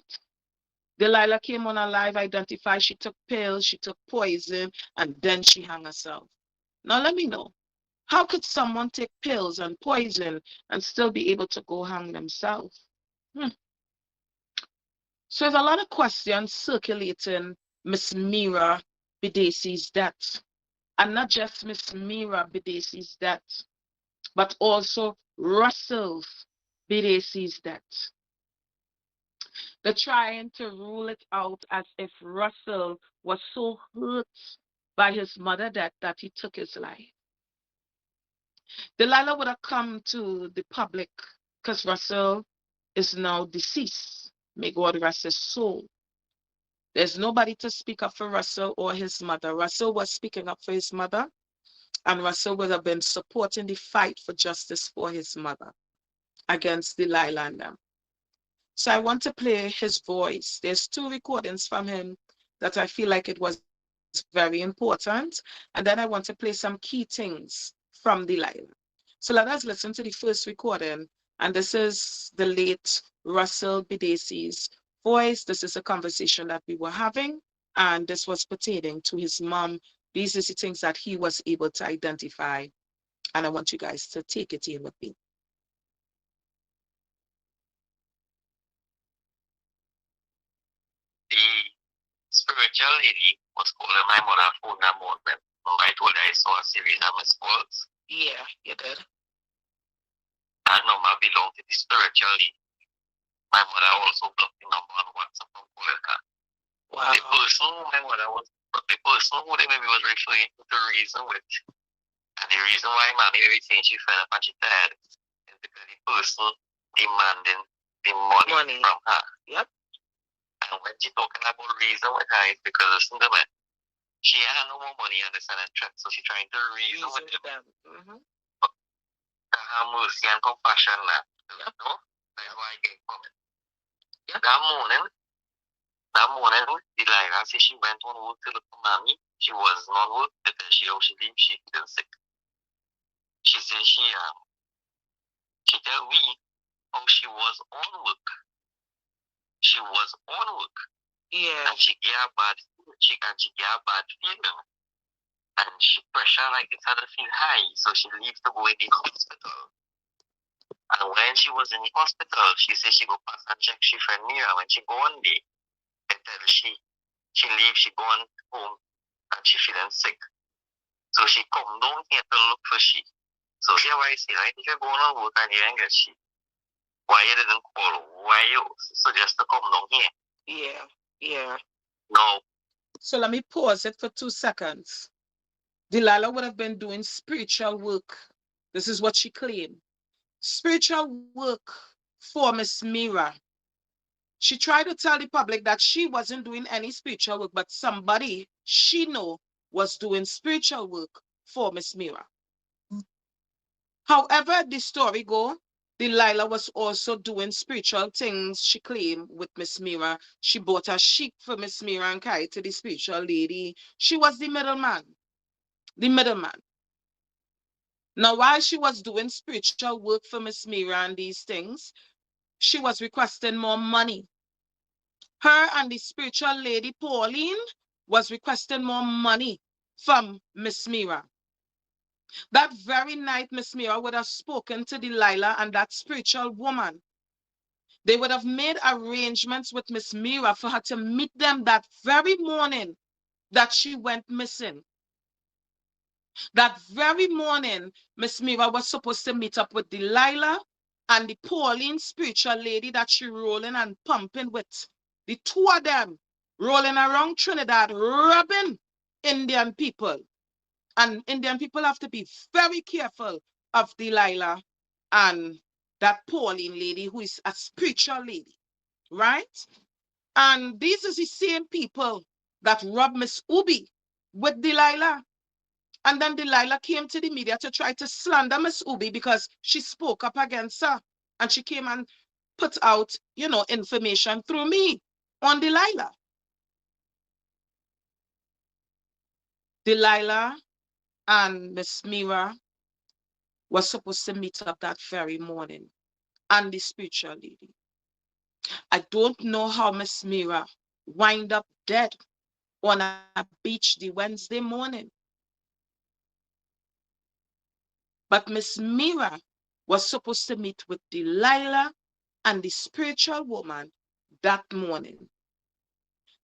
Delilah came on her live, identified, she took pills, she took poison, and then she hung herself. Now let me know, How could someone take pills and poison and still be able to go hang themselves? So there's a lot of questions circulating Miss Mira Bidesi's death. And not just Miss Mira Bidesi's death, but also Russell Bidesi's death. They're trying to rule it out as if Russell was so hurt by his mother that he took his life. Delilah would have come to the public because Russell is now deceased. May God rest his soul. There's nobody to speak up for Russell or his mother. Russell was speaking up for his mother, and Russell would have been supporting the fight for justice for his mother against Delilah and them. So I want to play his voice. There's 2 recordings from him that I feel like it was very important. And then I want to play some key things from Delilah. So let us listen to the first recording. And this is the late Russell Bidesi's voice. This is a conversation that we were having. And this was pertaining to his mom. These are the things that he was able to identify. And I want you guys to take it in with me. Spiritual lady was calling my mother phone that morning. I told her I saw a series of missed calls. Yeah, you did. That number belonged to the spiritual lady. My mother also blocked the number on WhatsApp from calling her. Wow. The person who they maybe was referring to the reason with, and the reason why mommy maybe saying she fell up and she died is because the person demanding the money from her. Yep. And when she talking about reason with her, it's because listen to me. She had no more money on the Senate track, so she trying to reason with them. Have mercy and compassion now. Yep. You know? That's why I get from it. Yep. That morning, Delilah said she went on work to look for mommy. She was not work because she leave, she feeling sick. She said she tell we how she was on work. She was on work. Yeah. And she get a bad feeling. And she pressure like it started to feel high, so she leaves to go in the hospital. And when she was in the hospital, she said she go pass and check she friend Mira. When she go on there, they tell she leave, she go on home and she feeling sick. So she come down here to look for she. So here why I say, right, if you're going on work and you ain't get she, why you didn't call? Why you suggest to come down here? Yeah. No. So let me pause it for 2 seconds. Delilah would have been doing spiritual work. This is what she claimed. Spiritual work for Miss Mira. She tried to tell the public that she wasn't doing any spiritual work, but somebody she know was doing spiritual work for Miss Mira. However the story go, Delilah was also doing spiritual things, she claimed, with Miss Mira. She bought a sheep for Miss Mira and carried to the spiritual lady. She was the middleman. Now, while she was doing spiritual work for Miss Mira and these things, she was requesting more money. Her and the spiritual lady, Pauline, was requesting more money from Miss Mira. That very night, Miss Mira would have spoken to Delilah and that spiritual woman. They would have made arrangements with Miss Mira for her to meet them that very morning that she went missing. That very morning, Miss Mira was supposed to meet up with Delilah and the Pauline spiritual lady that she rolling and pumping with. The 2 of them rolling around Trinidad, robbing Indian people. And Indian people have to be very careful of Delilah and that Pauline lady who is a spiritual lady, right? And these are the same people that robbed Miss Ubi with Delilah. And then Delilah came to the media to try to slander Miss Ubi because she spoke up against her. And she came and put out, information through me on Delilah. Delilah and Miss Mira was supposed to meet up that very morning. And the spiritual lady. I don't know how Miss Mira wind up dead on a beach the Wednesday morning. But Miss Mira was supposed to meet with Delilah and the spiritual woman that morning.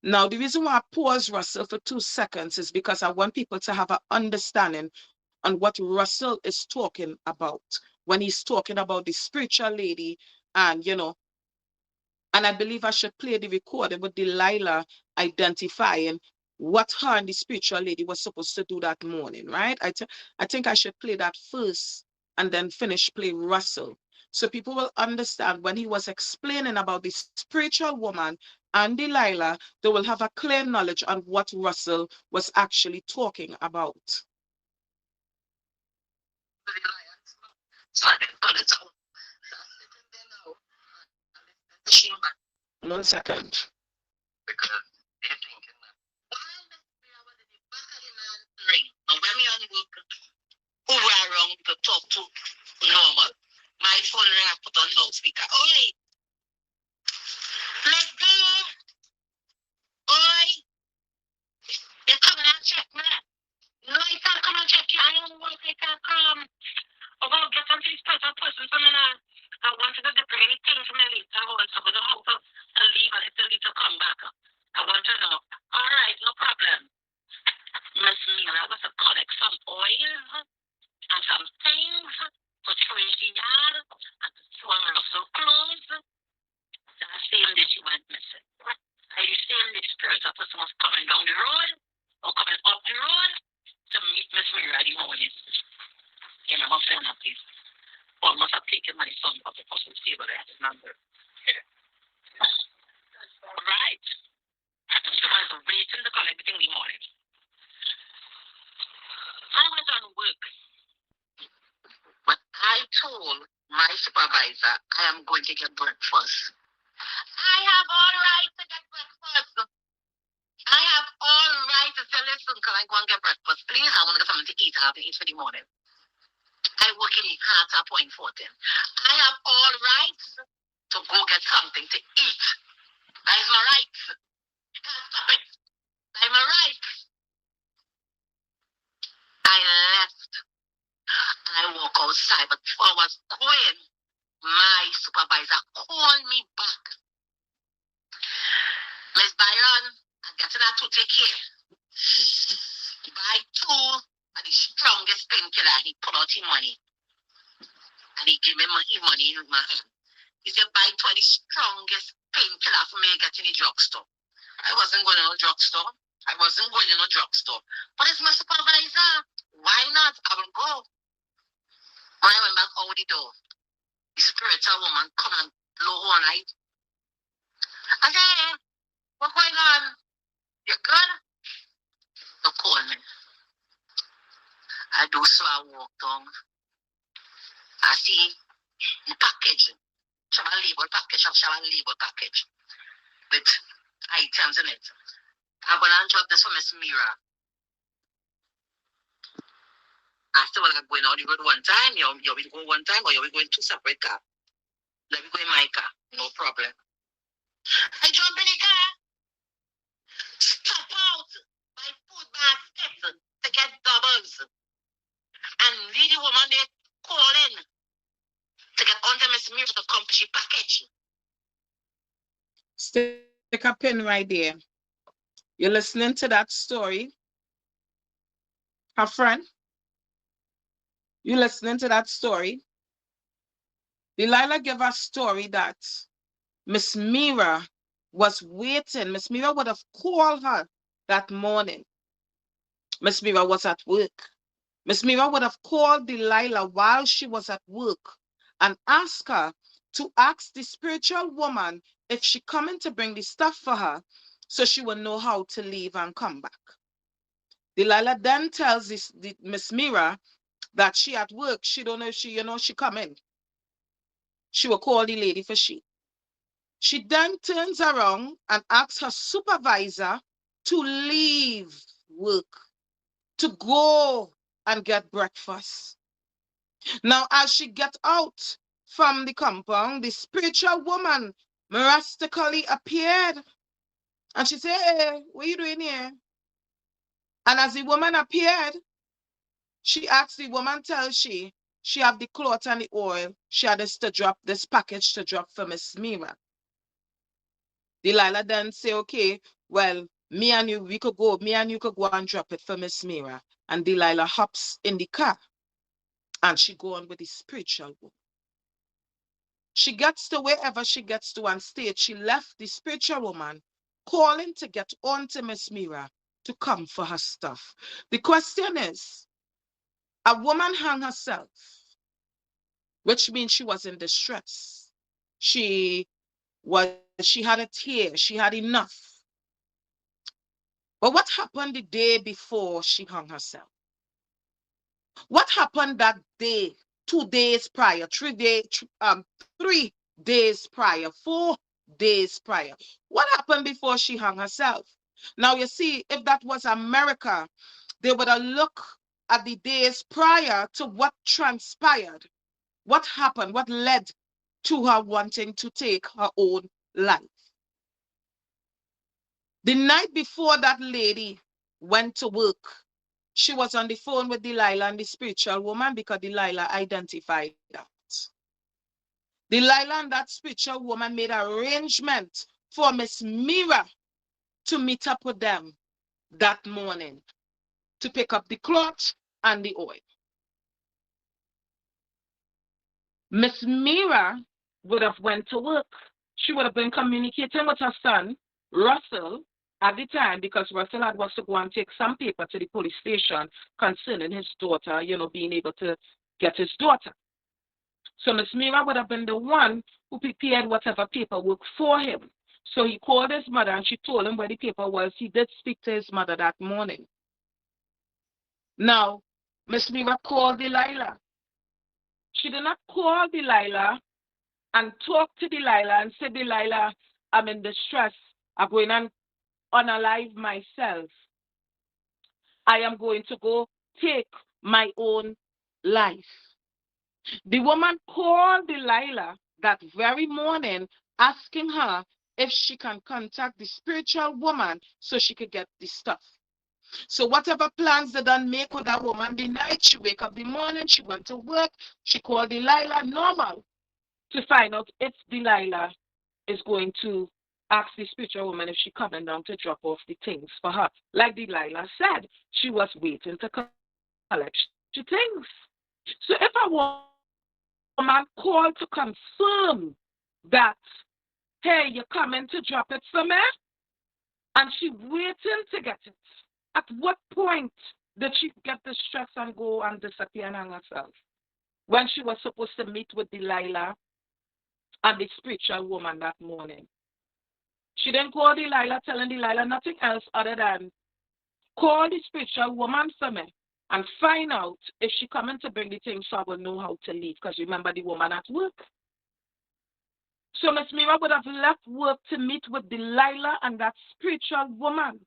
Now, the reason why I pause Russell for 2 seconds is because I want people to have an understanding on what Russell is talking about when he's talking about the spiritual lady and, and I believe I should play the recording with Delilah identifying what her and the spiritual lady was supposed to do that morning, right? I think I should play that first and then finish play Russell. So people will understand when he was explaining about the spiritual woman and Delilah, they will have a clear knowledge on what Russell was actually talking about. One second. Because they're thinking that why Miss Mira was in the back of the man's ring? Now when we on work, who were around to talk to normal? My phone I put on loudspeaker. Oi! Let's go! Oi! You come and check me. No, I can't come and check you. I don't want I can't come. Oh, well, get some these person from I wanted to bring anything from my list. I want to go to the house and leave and tell you to come back. I want to know. All right, no problem. Miss Mira was to collect some oil and some things to trace the yard and to sew on Russell clothes. The same day she went missing. And the same day the spirit of person was coming down the road or coming up the road to meet Miss Mira the morning. You know, I'm saying that, please. Almost have taken my son off the person's table. I have his number. Here. Right? She was waiting to collect everything in the morning. I went on work. But I told my supervisor I am going to get breakfast. I have all right to get breakfast. I have all right to say, listen, can I go and get breakfast? Please, I want to get something to eat. I have to eat for the morning. I work in the heart of Point 14. I have all rights to go get something to eat. That is my right. You can't stop it. That is my right. I left and I walk outside, but before I was going, my supervisor called me back. Miss Byron, I'm getting her to take care. Buy 2 of the strongest painkiller. He pulled out his money. And he gave me his money in my hand. He said, buy 2 of the strongest painkiller for me to get in the drugstore. I wasn't going to no drugstore. But it's my supervisor. Why not? I will go. When I went back out the door, the spiritual woman come and blow all night. I said, hey, what's going on? You good? Don't call me. I do so I walk down. I see the package. Shall I label package with items in it. I'm going to drop this for Miss Mira. I said, well, I'm going out the road one time. You will go one time or you will go in 2 separate cars. Let me go in my car. No problem. I jump in the car. Stop out my food basket to get doubles. And lead the woman there calling to get under Miss Mira to come to she package. Stick a pin right there. You're listening to that story. Her friend. You listening to that story? Delilah gave a story that Miss Mira was waiting. Miss Mira would have called her that morning. Miss Mira was at work. Miss Mira would have called Delilah while she was at work and asked her to ask the spiritual woman if she coming to bring the stuff for her so she will know how to leave and come back. Delilah then tells the Miss Mira that she at work, she don't know if she coming. She will call the lady for she. She then turns around and asks her supervisor to leave work, to go and get breakfast. Now, as she gets out from the compound, the spiritual woman miraculously appeared. And she said, hey, what are you doing here? And as the woman appeared, she asked the woman, tells she, she have the cloth and the oil. She had this package to drop for Miss Mira. Delilah then say, okay, well, me and you could go and drop it for Miss Mira. And Delilah hops in the car and she go on with the spiritual woman. She gets to wherever she gets to on stage. She left the spiritual woman calling to get on to Miss Mira to come for her stuff. The question is, a woman hung herself, which means she was in distress. She had a tear, she had enough. But what happened the day before she hung herself? What happened that day, 2 days prior, 3 days prior, 4 days prior? What happened before she hung herself? Now, you see, if that was America, they would have looked at the days prior to what transpired, what happened, what led to her wanting to take her own life. The night before that lady went to work, she was on the phone with Delilah and the spiritual woman because Delilah identified that. Delilah and that spiritual woman made arrangement for Miss Mira to meet up with them that morning to pick up the cloth and the oil. Miss Mira would have went to work. She would have been communicating with her son, Russell, at the time, because Russell had was to go and take some paper to the police station concerning his daughter, being able to get his daughter. So Miss Mira would have been the one who prepared whatever paperwork for him. So he called his mother and she told him where the paper was. He did speak to his mother that morning. Now, Miss Mira called Delilah. She did not call Delilah and talk to Delilah and say, Delilah, I'm in distress. I'm going and unalive myself. I am going to go take my own life. The woman called Delilah that very morning, asking her if she can contact the spiritual woman so she could get the stuff. So whatever plans they done make with that woman the night, she wake up the morning, she went to work, she called Delilah normal to find out if Delilah is going to ask the spiritual woman if she coming down to drop off the things for her. Like Delilah said, she was waiting to collect the things. So if a woman called to confirm that, hey, you're coming to drop it for me, and she waiting to get it, at what point did she get the stress and go and disappear and hang herself? When she was supposed to meet with Delilah and the spiritual woman that morning. She didn't call Delilah, telling Delilah nothing else other than call the spiritual woman for me and find out if she coming to bring the things so I will know how to leave. Because remember the woman at work. So Miss Mira would have left work to meet with Delilah and that spiritual woman.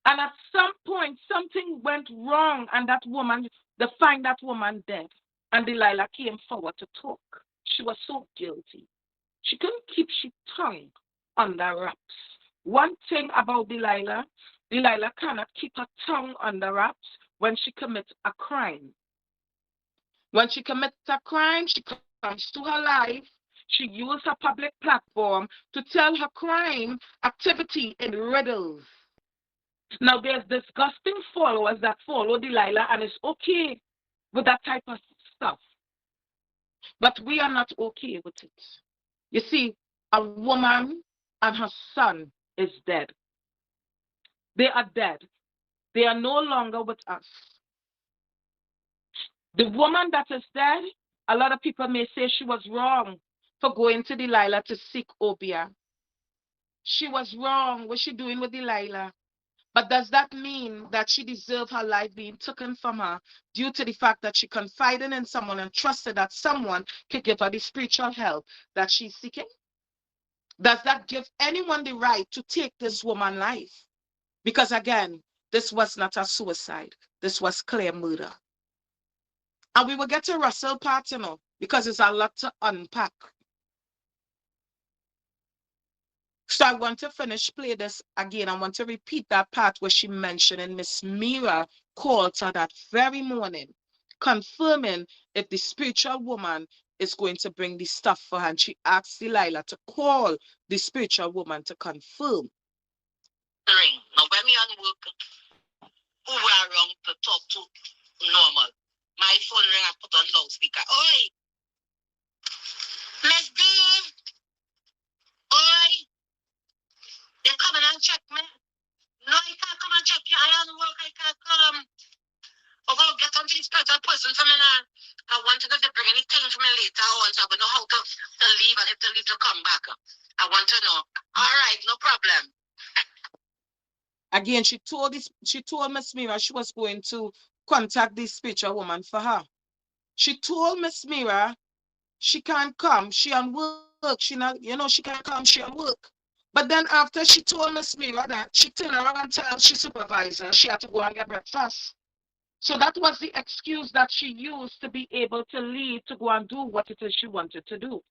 And at some point, something went wrong, and they find that woman dead. And Delilah came forward to talk. She was so guilty. She couldn't keep her tongue under wraps. One thing about Delilah cannot keep her tongue under wraps when she commits a crime. When she commits a crime, she comes to her life. She uses her public platform to tell her crime activity in riddles. Now, there's disgusting followers that follow Delilah, and it's okay with that type of stuff. But we are not okay with it. You see, a woman and her son is dead. They are dead. They are no longer with us. The woman that is dead, a lot of people may say she was wrong for going to Delilah to seek Obia. She was wrong. What's she doing with Delilah? But does that mean that she deserved her life being taken from her due to the fact that she confided in someone and trusted that someone could give her the spiritual help that she's seeking? Does that give anyone the right to take this woman's life? Because again, this was not a suicide. This was clear murder. And we will get to Russell part, because it's a lot to unpack. So I want to play this again. I want to repeat that part where she mentioned Miss Mira called her that very morning, confirming if the spiritual woman is going to bring the stuff for her. And she asked Delilah to call the spiritual woman to confirm. Ring. Now, when me on work, who were wrong to talk to normal? My phone ring, I put on loudspeaker. Oi! Miss D! Oi! You coming and check me? No, I can't come and check you. I on work, I can't come. Or go get on to this person for me now. I want to go to bring anything for me later on, so I will know how to leave and if to leave to come back. I want to know. All right, no problem. Again, she told Miss Mira she was going to contact this spiritual woman for her. She told Miss Mira she can't come. She on work. She not, she can't come. She on work. But then after she told Miss Mira that, she turned around and told she supervisor she had to go and get breakfast. So that was the excuse that she used to be able to leave to go and do what it is she wanted to do.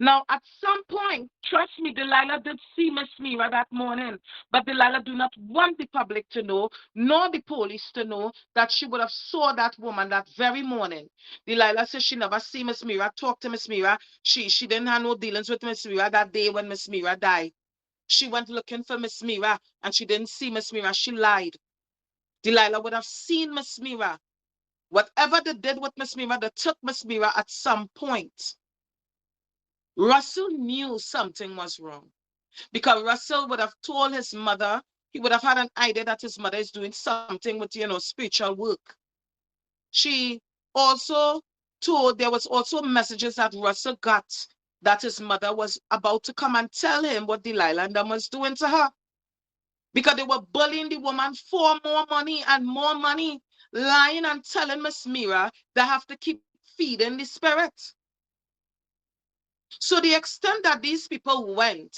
Now, at some point, trust me, Delilah did see Miss Mira that morning, but Delilah do not want the public to know, nor the police to know, that she would have saw that woman that very morning. Delilah says she never see Miss Mira, talk to Miss Mira. She didn't have no dealings with Miss Mira that day when Miss Mira died. She went looking for Miss Mira, and she didn't see Miss Mira. She lied. Delilah would have seen Miss Mira. Whatever they did with Miss Mira, they took Miss Mira at some point. Russell knew something was wrong because Russell would have told his mother, he would have had an idea that his mother is doing something with, spiritual work. She also there was also messages that Russell got that his mother was about to come and tell him what Delilah and them was doing to her. Because they were bullying the woman for more money and more money, lying and telling Miss Mira they have to keep feeding the spirit. So the extent that these people went,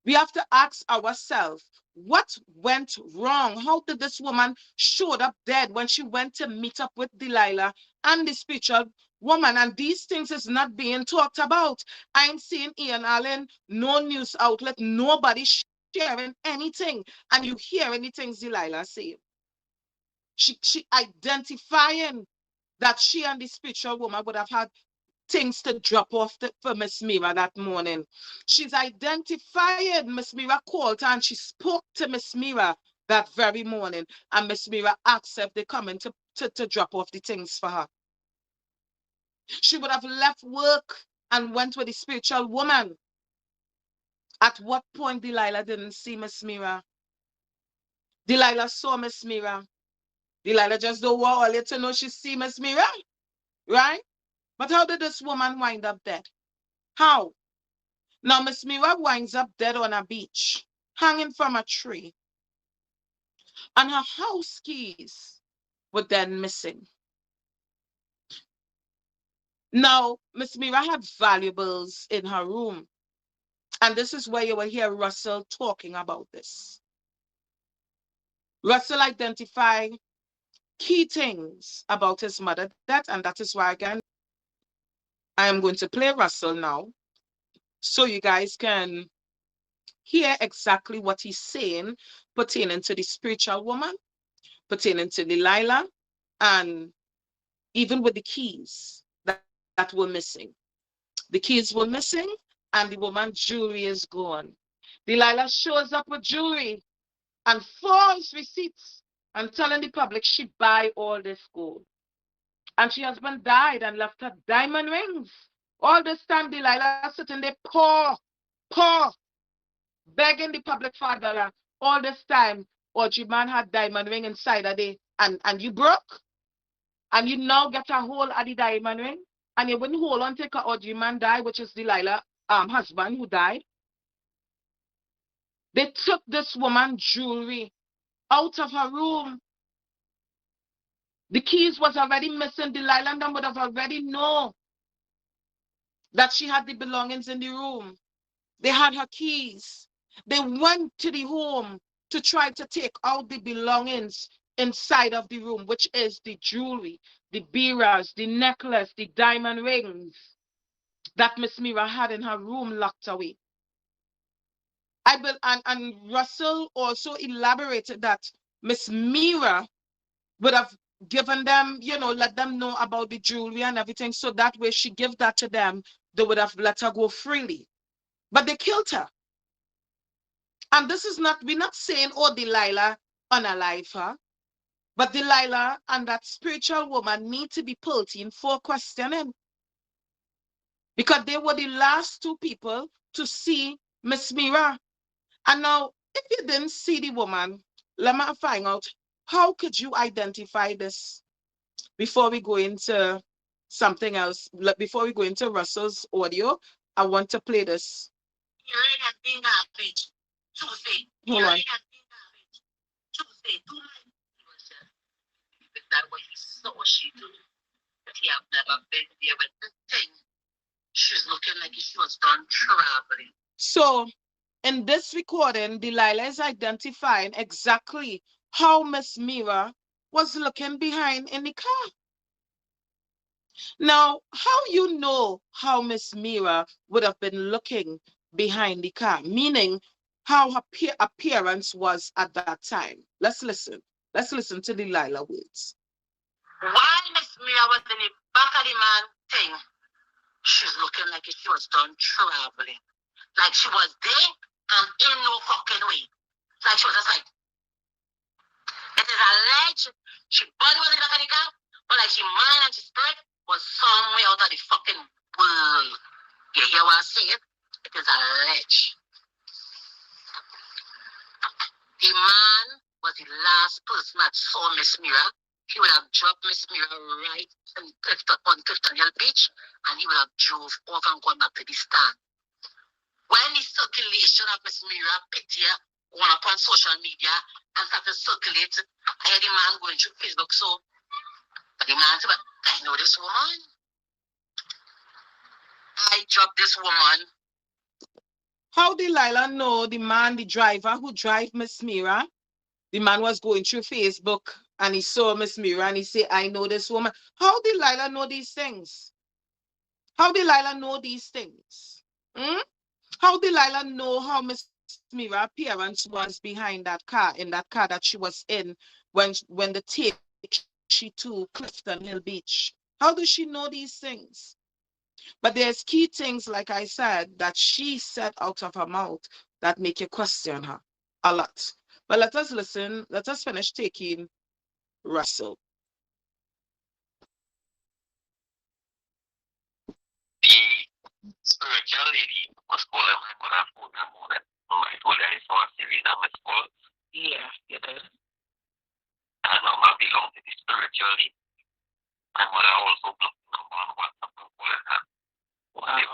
we have to ask ourselves, what went wrong? How did this woman showed up dead when she went to meet up with Delilah and the spiritual woman? And these things is not being talked about. I'm seeing Ian Allen, no news outlet, nobody sharing anything. And you hear anything Delilah say. She identifying that she and the spiritual woman would have had things to drop off for Miss Mira that morning. She's identifying Miss Mira called her and she spoke to Miss Mira that very morning. And Miss Mira asked if they come in to drop off the things for her. She would have left work and went with the spiritual woman. At what point Delilah didn't see Miss Mira? Delilah saw Miss Mira. Delilah just don't want all to know she see Miss Mira, right? But how did this woman wind up dead? How? Now, Miss Mira winds up dead on a beach, hanging from a tree. And her house keys were then missing. Now, Miss Mira had valuables in her room. And this is where you will hear Russell talking about this. Russell identified key things about his mother's death, and that is why, again, I am going to play Russell now, so you guys can hear exactly what he's saying pertaining to the spiritual woman, pertaining to Delilah, and even with the keys that were missing. The keys were missing, and the woman's jewelry is gone. Delilah shows up with jewelry and false receipts and telling the public she buy all this gold. And she husband died and left her diamond rings. All this time, Delilah sitting there poor, begging the public for a dollar. All this time, Audrey man had diamond ring inside of it, and you broke, and you now get a hold of the diamond ring, and you wouldn't hold on till Audrey man died, which is Delilah husband who died. They took this woman's jewelry out of her room. The keys was already missing. Delilah and them would have already known that she had the belongings in the room. They had her keys. They went to the home to try to take out the belongings inside of the room, which is the jewelry, the bearers, the necklace, the diamond rings that Miss Mira had in her room locked away. And Russell also elaborated that Miss Mira would have given them, you know, let them know about the jewelry and everything. So that way she give that to them, they would have let her go freely. But they killed her. And this is not, we're not saying, oh, Delilah unalive her. But Delilah and that spiritual woman need to be pulled in for questioning. Because they were the last two people to see Miss Mira. And now, if you didn't see the woman, let me find out, how could you identify this before we go into something else? Before we go into Russell's audio, I want to play this. Hold on. She's looking like she was done traveling. So, in this recording, Delilah is identifying exactly how Miss Mira was looking behind in the car. Now, how you know how Miss Mira would have been looking behind the car, meaning how her appearance was at that time. Let's listen. Let's listen to Delilah words. While Miss Mira was in the back of the man thing, she's looking like she was done traveling. Like she was there and in no fucking way. Like she was just like, it is alleged she body was in the back of the car, but like she mind and she spirit was somewhere out of the fucking world. You hear what I say? It is alleged. The man was the last person that saw Miss Mira. He would have dropped Miss Mira right on Clifton Hill Beach, and he would have drove off and gone back to the stand. When the circulation of Miss Mira picture went up on social media and started to circulate, I had the man going through Facebook. So the man said, I know this woman. I dropped this woman. How did Delilah know the man, the driver who drive Miss Mira? The man was going through Facebook and he saw Miss Mira and he said, I know this woman. How did Delilah know these things? How did Delilah know these things? How did Delilah know how Miss Mira's appearance was behind that car, in that car that she was in when the take she to Clifton Hill Beach? How does she know these things? But there's key things, like I said, that she said out of her mouth that make you question her a lot. But let us listen. Let us finish taking Russell. The spiritual lady was calling my mother for that moment. I told her I saw a series of missed calls. Yeah, you did. And I belong to the spiritual lady. My mother also blocked the number on WhatsApp and called her. Wow. The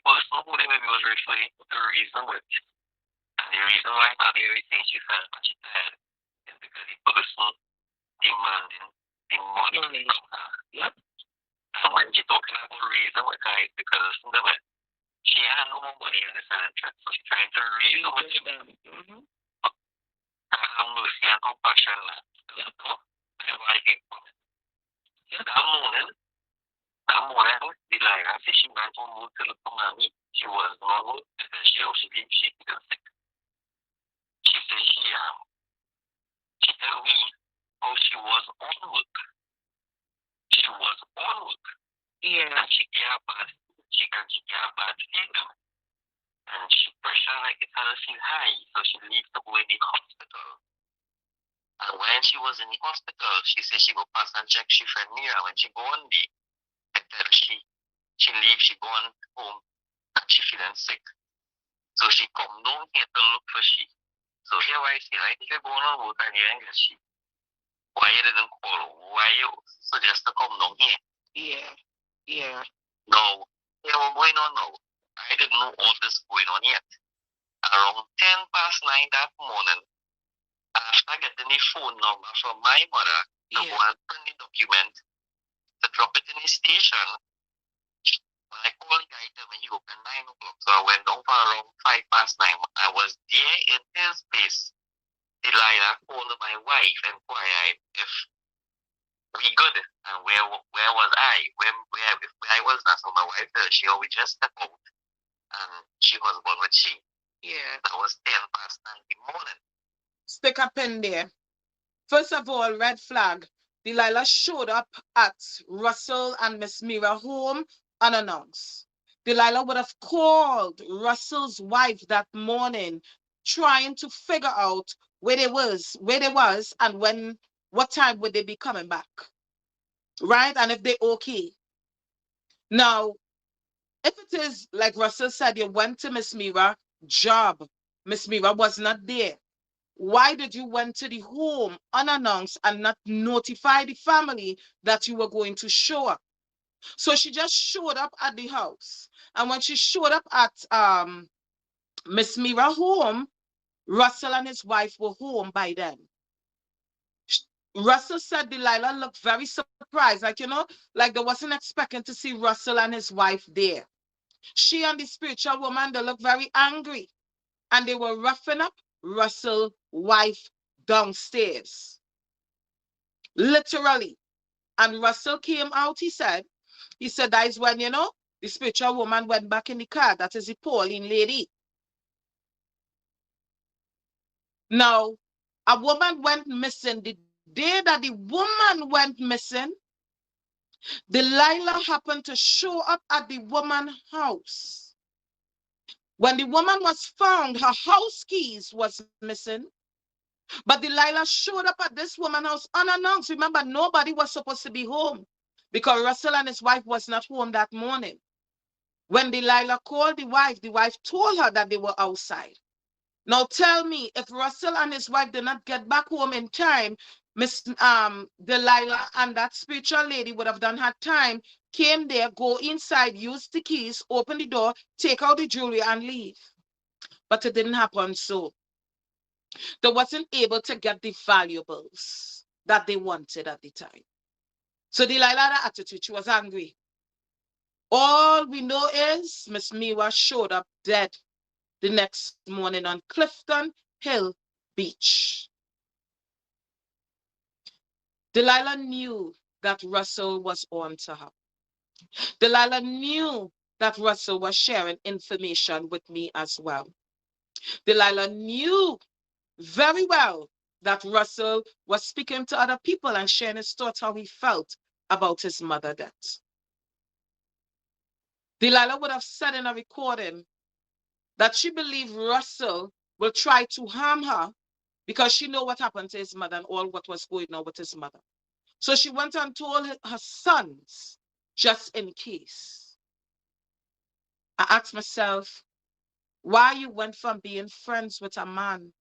person who they maybe was referring to the reason which, and the reason why not everything she felt that she had is because the person demanding the money from her. Yep. And when she talking about the reason why it's because she had no more money in the contract, so she trying to reason with them. Have mercy and compassion. That morning, Delilah said she went to move to the mommy. She was normal, and she also did she got sick. She said she told me how she was on work. She was on work. Yeah. And she got bad fever. And she pressure like it had a high, so she needs to go in the hospital. And when she was in the hospital, she said she go pass and check she friend Mira. When she go on there, she leave, she gone home, and she feeling sick. So she come down here to look for she. So here why I say, like, if you're going on work and you ain't get she, why you didn't call? Why you suggest to come down here? Yeah. No, here what's going on now? I didn't know all this going on yet. Around 9:10 that morning, after getting the phone number from my mother, to go and print the document, to drop it in the station. When I called the guy, he told me he opened 9 o'clock. So I went down for around 9:05. I was there in his place. Delilah called my wife and inquired if we good and where was I? Where I was not. So my wife said she always just stepped out and she was born with she. Yeah. That was 9:10 in the morning. Stick a pen there. First of all, red flag. Delilah showed up at Russell and Miss Mira home unannounced. Delilah would have called Russell's wife that morning, trying to figure out where they was, and what time would they be coming back, right? And if they okay. Now, if it is like Russell said, you went to Miss Mira job, Miss Mira was not there. Why did you went to the home unannounced and not notify the family that you were going to show up? So she just showed up at the house. And when she showed up at Miss Mira home, Russell and his wife were home by then. Russell said Delilah looked very surprised, like, like they wasn't expecting to see Russell and his wife there. She and the spiritual woman, they looked very angry, and they were roughing up Russell's wife downstairs. Literally. And Russell came out, he said that is when, the spiritual woman went back in the car. That is the Pauline lady. Now, a woman went missing. The day that the woman went missing, Delilah happened to show up at the woman's house. When the woman was found, her house keys was missing. But Delilah showed up at this woman's house unannounced. Remember, nobody was supposed to be home because Russell and his wife was not home that morning. When Delilah called the wife told her that they were outside. Now tell me, if Russell and his wife did not get back home in time, Miss Delilah and that spiritual lady would have done her time, came there, go inside, use the keys, open the door, take out the jewelry and leave. But it didn't happen so. They wasn't able to get the valuables that they wanted at the time. So Delilah had an attitude. She was angry. All we know is Miss Mira showed up dead the next morning on Clifton Hill Beach. Delilah knew that Russell was on to her. Delilah knew that Russell was sharing information with me as well. Delilah knew very well that Russell was speaking to other people and sharing his thoughts, how he felt about his mother's death. Delilah would have said in a recording that she believed Russell will try to harm her because she knew what happened to his mother and all what was going on with his mother. So she went and told her sons, just in case. I asked myself, why you went from being friends with a man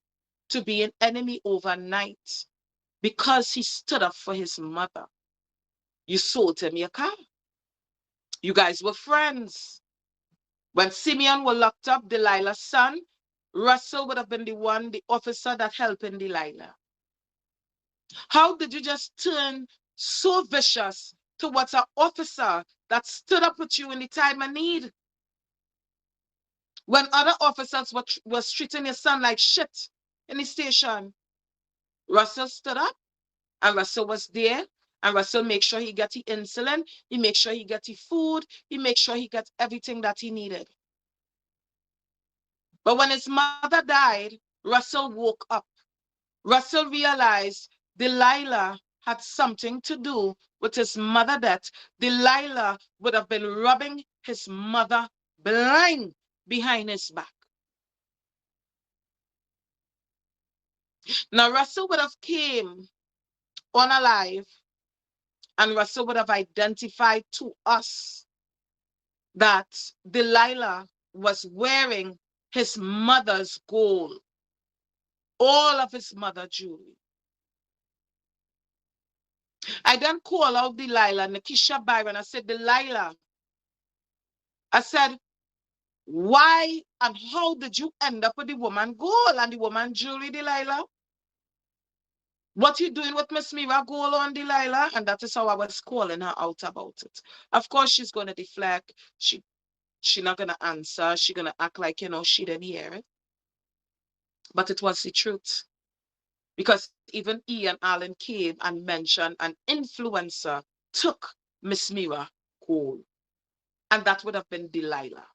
to be an enemy overnight because he stood up for his mother. You sold him your car. You guys were friends. When Simeon was locked up, Delilah's son, Russell would have been the officer that helped Delilah. How did you just turn so vicious towards an officer that stood up with you in the time of need? When other officers were treating your son like shit in the station, Russell stood up, and Russell was there, and Russell made sure he got the insulin, he made sure he got the food, he made sure he got everything that he needed. But when his mother died, Russell woke up. Russell realized Delilah had something to do with his mother's death. Delilah would have been rubbing his mother blind behind his back. Now, Russell would have came on alive, and Russell would have identified to us that Delilah was wearing his mother's gold, all of his mother's jewelry. I then called out Delilah, Nikisha Byron. I said, Delilah, I said, why and how did you end up with the woman gold and the woman jewelry, Delilah? What you doing with Miss Mira gold on, Delilah? And that is how I was calling her out about it. Of course, she's going to deflect. She not going to answer. She's going to act like, she didn't hear it. But it was the truth. Because even Ian Allen came and mentioned an influencer took Miss Mira gold. And that would have been Delilah.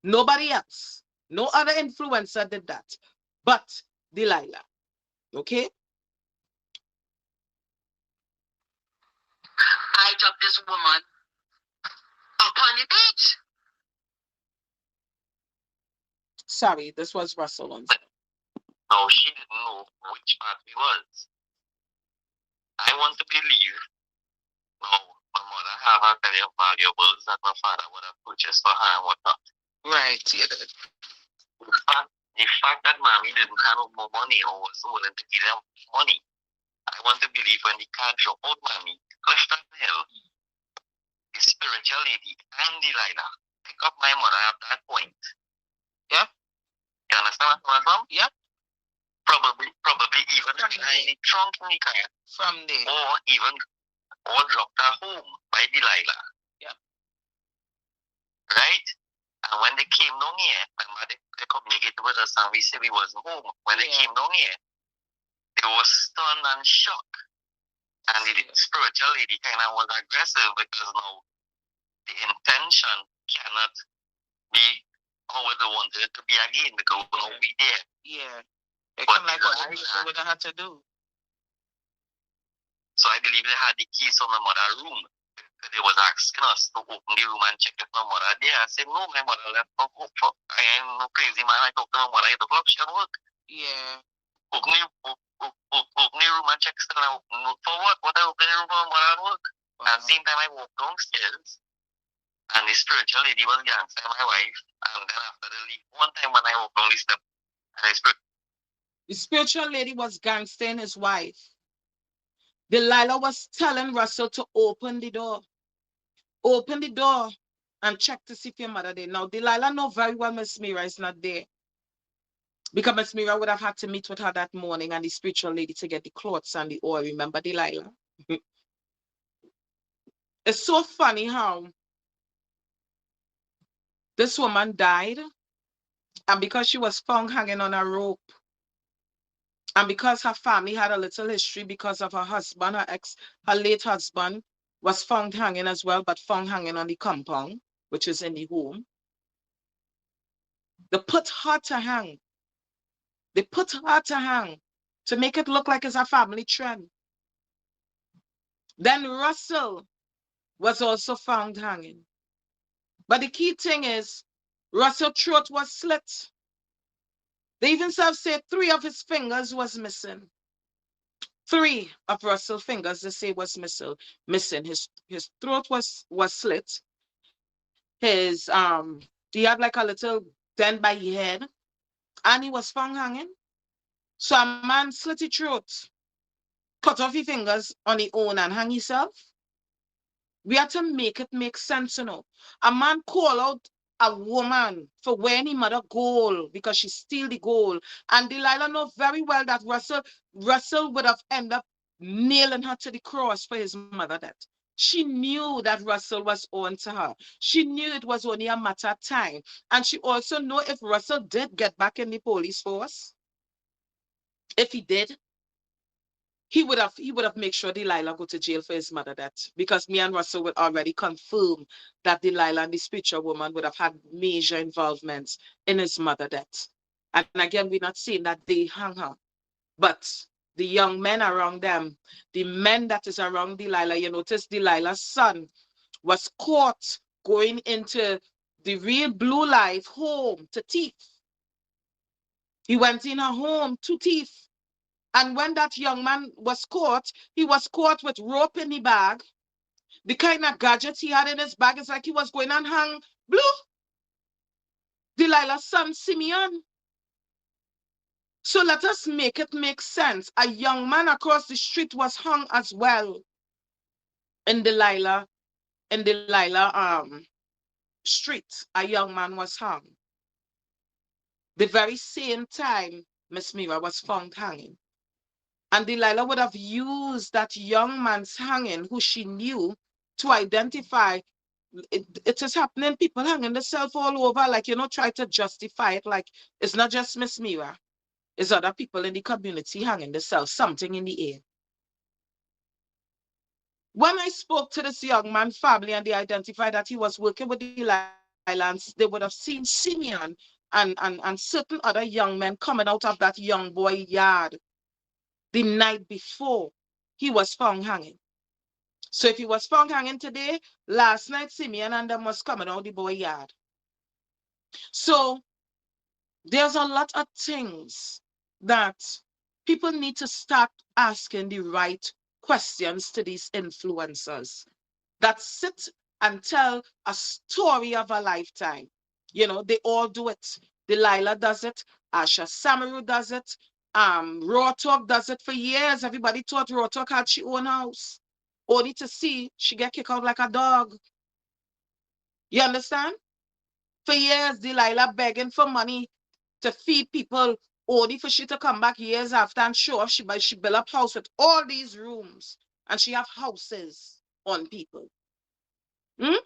Nobody else. No other influencer did that. But Delilah. Okay? write up this woman upon the beach. Sorry, this was Russell on. No, she didn't know which part we was. I want to believe, no, my mother have a kind of valuables that my father would have purchased for her and whatnot. Right, yeah. The fact that mommy didn't have no more money or was willing to give them money, I want to believe when the car dropped out mommy, left at the hill, the spiritual lady and Delilah pick up my mother at that point. Yeah? You understand where I'm coming from? Yeah. Probably even behind the trunk in the car. From there. Or dropped her home by Delilah. Yeah. Right? And when they came down here, remember they communicated with us and we said we wasn't home. When they came down here, they were stunned and shocked. And the spiritual lady kind of was aggressive because now the intention cannot be how they wanted it to be again because we're not be there. Yeah. They come like what they would have had to do. So I believe they had the keys from my mother's room. They was asking us to open the room and check if my mother there. I said, no, my mother left for I am no crazy man. I talked to my mother 8 o'clock, she at work. Yeah. Open the room and check still. For what? What I open the room for my mother at work? At the same time, I walked downstairs and the spiritual lady was gangster, my wife. And then after the leave, one time when I walked down the step, and the spiritual lady was gangstering his wife. Delilah was telling Russell to open the door. Open the door and check to see if your mother there. Now, Delilah know very well Miss Mira is not there. Because Miss Mira would have had to meet with her that morning and the spiritual lady to get the clothes and the oil. Remember Delilah? It's so funny how this woman died, and because she was found hanging on a rope, and because her family had a little history because of her husband, her late husband was found hanging as well, but found hanging on the compound, which is in the home. They put her to hang. They put her to hang to make it look like it's a family trend. Then Russell was also found hanging. But the key thing is, Russell's throat was slit. They even said 3 of his fingers was missing. 3 of Russell's fingers, they say, was missing. His throat was slit. His he had like a little dent by his head, and he was found hanging. So a man slit his throat, cut off his fingers on his own and hang himself. We have to make it make sense, you know. A man call out a woman for wearing his mother gold because she steal the gold. And Delilah know very well that Russell would have ended up nailing her to the cross for his mother death. She knew that Russell was on to her. She knew it was only a matter of time. And she also knew if Russell did get back in the police force, if he did, he would have made sure Delilah go to jail for his mother death, because me and Russell would already confirm that Delilah and the spiritual woman would have had major involvements in his mother death. And again, we're not saying that they hung her, but the young men around them, the men that is around Delilah, you notice Delilah's son was caught going into the real Blue Life home to thief. He went in her home to thief. And when that young man was caught, he was caught with rope in the bag. The kind of gadgets he had in his bag is like he was going and hang Blue, Delilah's son, Simeon. So let us make it make sense. A young man across the street was hung as well in Delilah street. A young man was hung. The very same time Miss Mira was found hanging. And Delilah would have used that young man's hanging, who she knew, to identify it is happening. People hanging themselves all over, like, you know, try to justify it. Like, it's not just Miss Mira. It's other people in the community hanging themselves, something in the air. When I spoke to this young man's family and they identified that he was working with Delilah, they would have seen Simeon and certain other young men coming out of that young boy yard the night before he was found hanging. So if he was found hanging today, last night Simeon and them was coming out the boy yard. So there's a lot of things that people need to start asking the right questions to these influencers that sit and tell a story of a lifetime. You know, they all do it. Delilah does it. Asha Samaru does it. Raw Talk does it for years. Everybody thought Raw Talk had she own house. Only to see she get kicked out like a dog. You understand? For years, Delilah begging for money to feed people, only for she to come back years after and show off she built up house with all these rooms and she have houses on people. Asha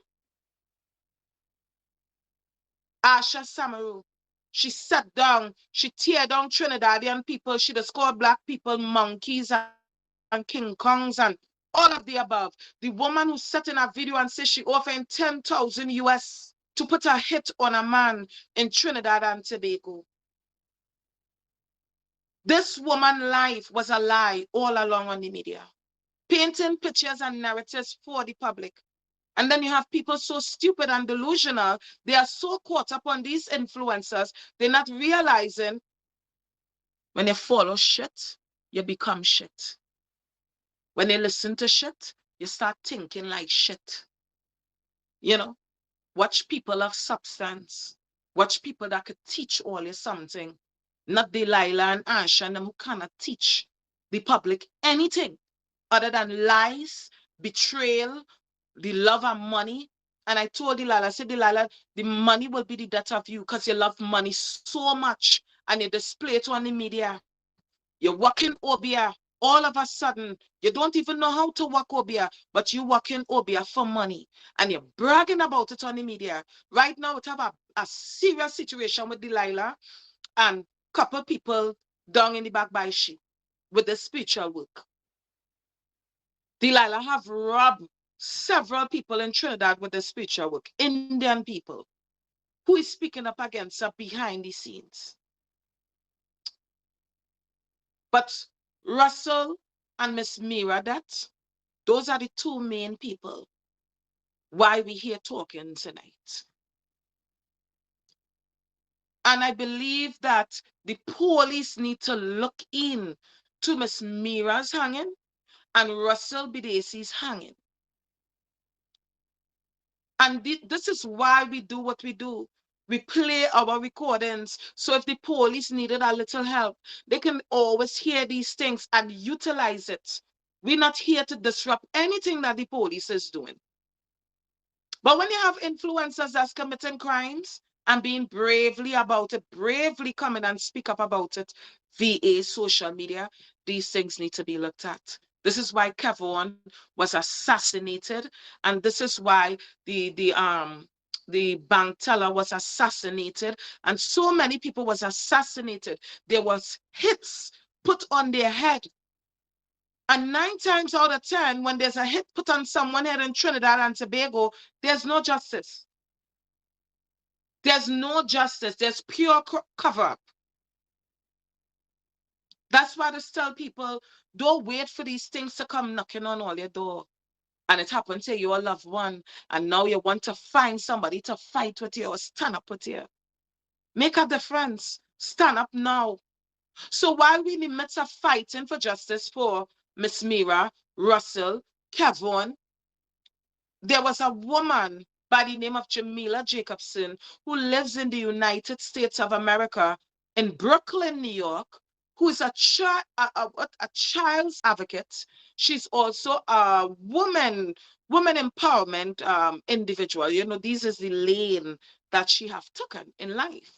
Samaru, she sat down, she tear down Trinidadian people, she just called black people monkeys and King Kongs and all of the above. The woman who sat in a video and said she offered 10,000 US to put a hit on a man in Trinidad and Tobago. This woman's life was a lie all along on the media, painting pictures and narratives for the public. And then you have people so stupid and delusional, they are so caught up on these influencers, they're not realizing when you follow shit, you become shit. When you listen to shit, you start thinking like shit. You know, watch people of substance. Watch people that could teach all you something. Not Delilah and Asha and them who cannot teach the public anything other than lies, betrayal, the love of money. And I told Delilah, I said, Delilah, the money will be the death of you because you love money so much and you display it on the media. You're working Obia. All of a sudden, you don't even know how to work Obia, but you working Obia for money. And you're bragging about it on the media. Right now, we have a serious situation with Delilah and couple people down in the back by she with the spiritual work. Delilah have robbed several people in Trinidad with the spiritual work, Indian people, who is speaking up against her behind the scenes. But Russell and Miss Mira, those are the two main people why we here talking tonight. And I believe that the police need to look in to Miss Mira's hanging and Russell Bidesi's hanging. And this is why we do what we do. We play our recordings. So if the police needed a little help, they can always hear these things and utilize it. We're not here to disrupt anything that the police is doing. But when you have influencers that's committing crimes and being bravely about it, bravely coming and speak up about it via social media, these things need to be looked at. This is why Kevon was assassinated, and this is why the bank teller was assassinated, and so many people was assassinated. There was hits put on their head. And 9 times out of 10, when there's a hit put on someone head in Trinidad and Tobago, there's no justice. There's no justice. There's pure cover-up. That's why I tell people, don't wait for these things to come knocking on all your door. And it happened to your loved one, and now you want to find somebody to fight with you or stand up with you. Make a difference. Stand up now. So while we're in the midst of fighting for justice for Miss Mira, Russell, Kevon, there was a woman by the name of Jamila Jacobson who lives in the United States of America in Brooklyn, New York, who is a child's advocate. She's also a woman empowerment individual. You know, this is the lane that she have taken in life.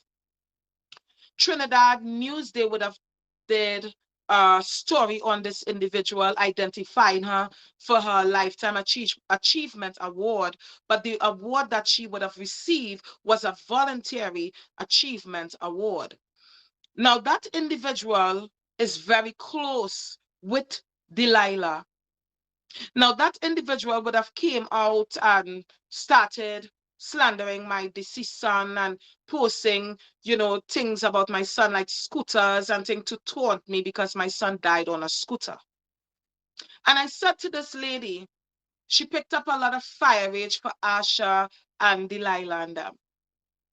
Trinidad News, they would have did a story on this individual, identifying her for her Lifetime Achievement Award, but the award that she would have received was a Voluntary Achievement Award. Now, that individual is very close with Delilah. Now, that individual would have came out and started slandering my deceased son and posting, you know, things about my son like scooters and things to taunt me because my son died on a scooter. And I said to this lady, she picked up a lot of fire rage for Asha and Delilah and them.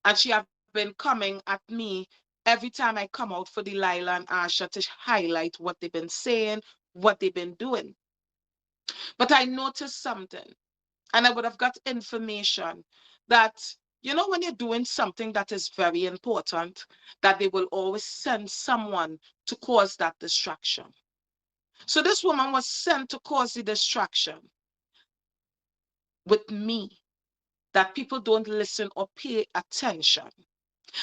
And she have been coming at me every time I come out for Delilah and Asha to highlight what they've been saying, what they've been doing. But I noticed something, and I would have got information that, you know, when you're doing something that is very important, that they will always send someone to cause that distraction. So this woman was sent to cause the distraction with me, that people don't listen or pay attention.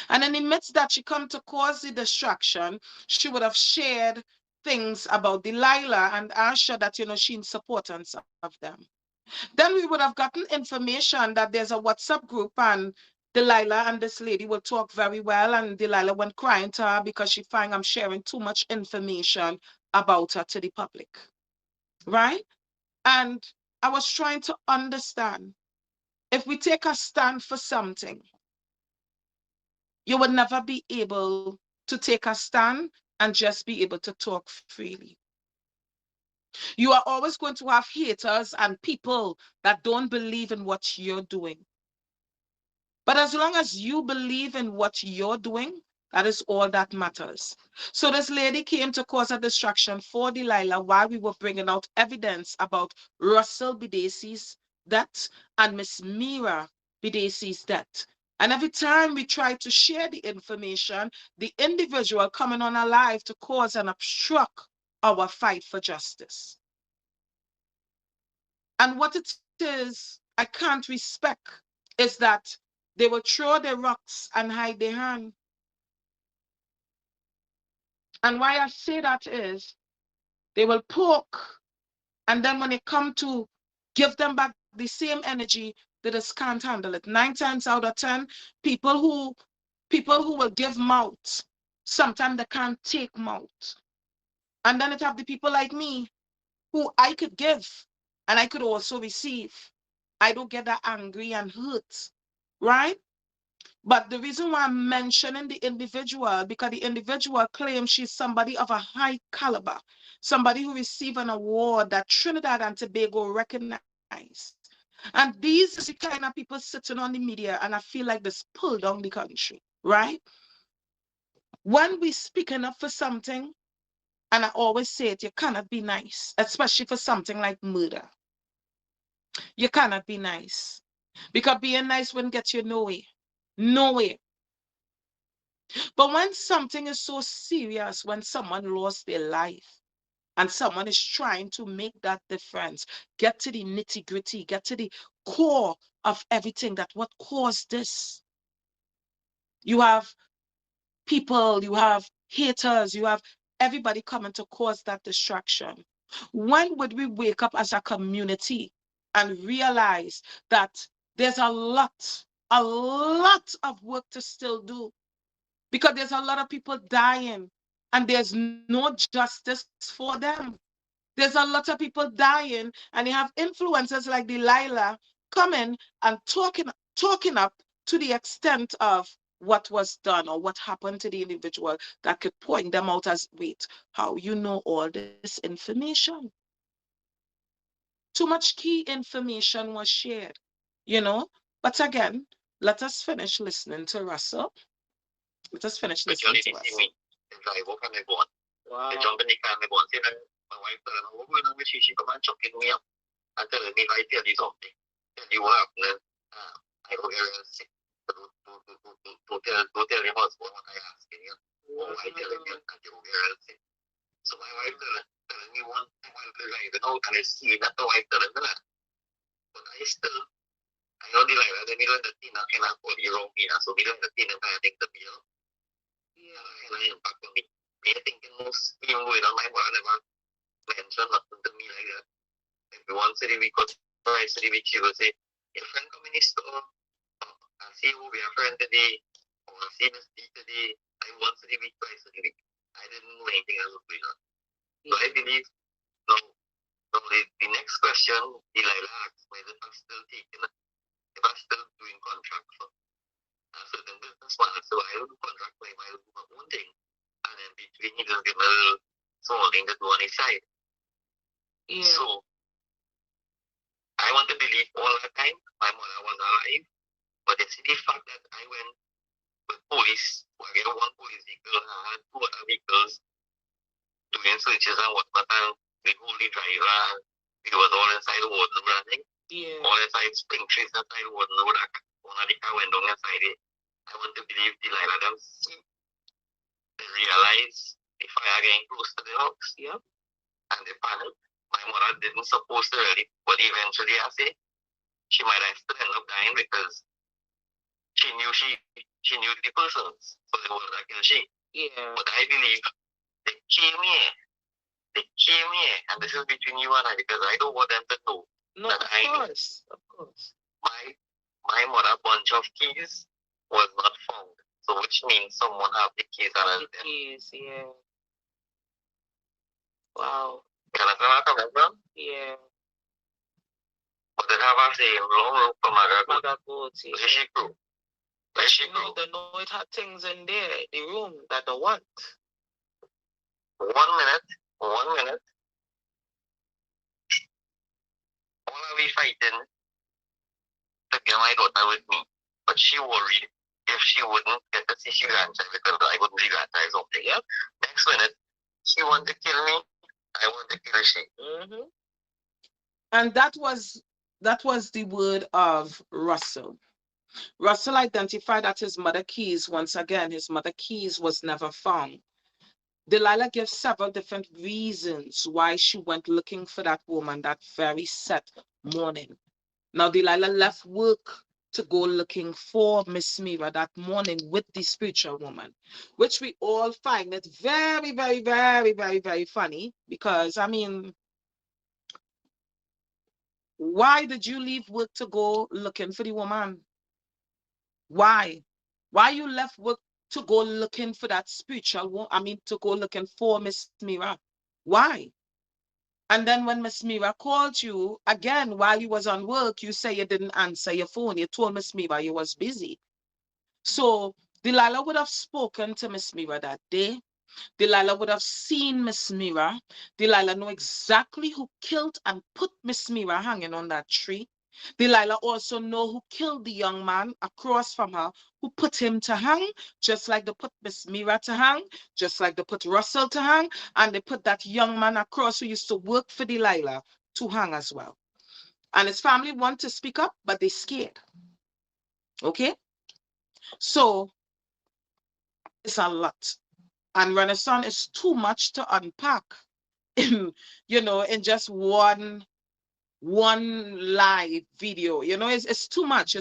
And in the midst that she come to cause the distraction, she would have shared things about Delilah and Asha that, you know, she in supportance of them. Then we would have gotten information that there's a WhatsApp group and Delilah and this lady will talk very well, and Delilah went crying to her because she find I'm sharing too much information about her to the public, right? And I was trying to understand, if we take a stand for something, you would never be able to take a stand and just be able to talk freely. You are always going to have haters and people that don't believe in what you're doing. But as long as you believe in what you're doing, that is all that matters. So this lady came to cause a distraction for Delilah while we were bringing out evidence about Russell Bidesi's death and Miss Mira Bidesi's death. And every time we try to share the information, the individual coming on alive to cause and obstruct our fight for justice. And what it is, I can't respect, is that they will throw their rocks and hide their hand. And why I say that is, they will poke, and then when it come to give them back the same energy, they just can't handle it. 9 times out of 10, people who people who will give mouth, sometimes they can't take mouth. And then it have the people like me who I could give and I could also receive. I don't get that angry and hurt, right? But the reason why I'm mentioning the individual, because the individual claims she's somebody of a high caliber, somebody who received an award that Trinidad and Tobago recognized. And these is the kind of people sitting on the media, and I feel like this pull down the country, right? When we speaking up for something, and I always say it, you cannot be nice, especially for something like murder. You cannot be nice. Because being nice wouldn't get you nowhere. Nowhere. But when something is so serious, when someone lost their life and someone is trying to make that difference, get to the nitty gritty, get to the core of everything, that what caused this. You have people, you have haters, you have everybody coming to cause that distraction. When would we wake up as a community and realize that there's a lot of work to still do? Because there's a lot of people dying and there's no justice for them. There's a lot of people dying and you have influencers like Delilah coming and talking up to the extent of what was done or what happened to the individual that could point them out as, wait, how you know all this information? Too much key information was shared, you know? But again, let us finish listening to Russell. Let us finish listening to Russell. Wow. My wife said, "Oh, we're not she come and chuck me up." And tell me, I tell you something. Tell you what happened. I go here and sit. Don't tell your husband what I ask him. Oh, I tell him, and you go here and sit. So my wife telling me one thing while driving out, and I see that the wife telling me that. But I know the like, the middle of the thing, I cannot call you wrong here. So middle of the thing, I think the bill. Yeah, and I impact on me. Me thinking most, even going on my whatever. Mention nothing to me like that. If once a week or twice a week, she will say, your friend come in the store, I see who be a friend today, or I see Miss D today, like once a week, twice a week. I didn't know anything else was going on. So I believe, now the next question, Delilah asked me if I'm still taking it, if I'm still doing contract for a certain businessman. So I will do contract for him, I will do my own thing. And then between he just give me a little small thing to do on his side. Yeah. So I want to believe all the time my mother was alive, but you see the fact that I went with police, I get one police vehicle, I had two other vehicles doing searches and whatnot, and the only driver, we was all inside the woods running. Yeah. All inside spring trees inside the woods, one of the car went down inside it. I want to believe Delilah them see, they realize the fire getting close to the house, yeah, and they panic. My mother didn't suppose to really, but eventually I say she might have still end up dying because she knew the persons, so they were like she. Yeah. But I believe they came here, and this is between you and I because I don't want them to know. No, that of course. My mother bunch of keys was not found, so which means someone have the keys and the keys, yeah. Wow. Can I tell coming from? Yeah. But they have a say long road from Magagoot. Yeah. Where she grew? Where she grew? They know it had things in there, the room that they want. 1 minute. All of we fighting to get my daughter with me. But she worried if she wouldn't get to see she grandchild because I wouldn't be grandchild something. Yeah. Next minute, she wanted to kill me. I want to kill she. Mm-hmm. And that was the word of Russell. Russell identified that his mother keys, once again, his mother keys was never found. Delilah gives several different reasons why she went looking for that woman that very set morning. Now, Delilah left work to go looking for Miss Mira that morning with the spiritual woman, which we all find it very, very, very, very, very funny because, I mean, why did you leave work to go looking for the woman? Why? Why you left work to go looking for that spiritual woman? I mean, to go looking for Miss Mira. Why? And then when Miss Mira called you, again, while you was on work, you say you didn't answer your phone. You told Miss Mira you was busy. So Delilah would have spoken to Miss Mira that day. Delilah would have seen Miss Mira. Delilah know exactly who killed and put Miss Mira hanging on that tree. Delilah also know who killed the young man across from her, who put him to hang, just like they put Miss Mira to hang, just like they put Russell to hang, and they put that young man across who used to work for Delilah to hang as well. And his family want to speak up, but they scared. Okay? So, it's a lot. And Renaissance is too much to unpack in, in just one live video. It's too much.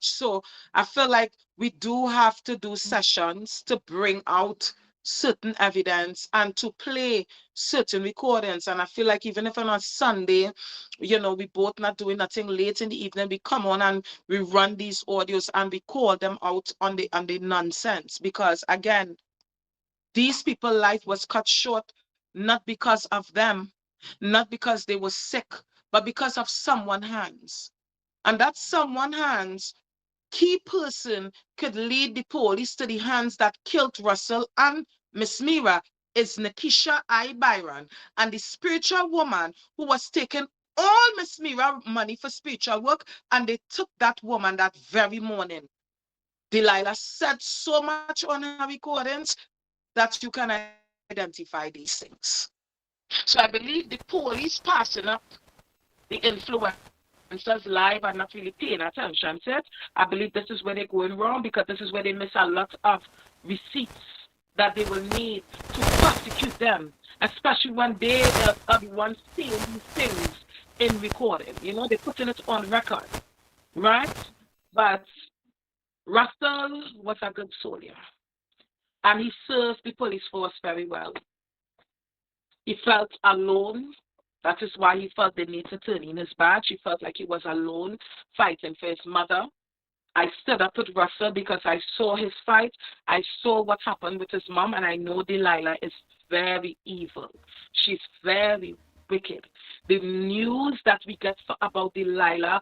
So I feel like we do have to do sessions to bring out certain evidence and to play certain recordings. And I feel like even if on a Sunday, we both not doing nothing late in the evening, we come on and we run these audios and we call them out on the nonsense. Because again, these people's life was cut short, not because of them, not because they were sick, but because of someone's hands. And that someone's hands, key person could lead the police to the hands that killed Russell and Miss Mira is Nikisha I. Byron. And the spiritual woman who was taking all Miss Mira money for spiritual work, and they took that woman that very morning. Delilah said so much on her recordings that you can identify these things. So I believe the police passing up the influencers live and not really paying attention to it. I believe this is where they're going wrong because this is where they miss a lot of receipts that they will need to prosecute them, especially when they are the ones seeing these things in recording. They're putting it on record, right? But Russell was a good soldier. And he served the police force very well. He felt alone. That is why he felt the need to turn in his badge. He felt like he was alone fighting for his mother. I stood up with Russell because I saw his fight. I saw what happened with his mom, and I know Delilah is very evil. She's very wicked. The news that we get about Delilah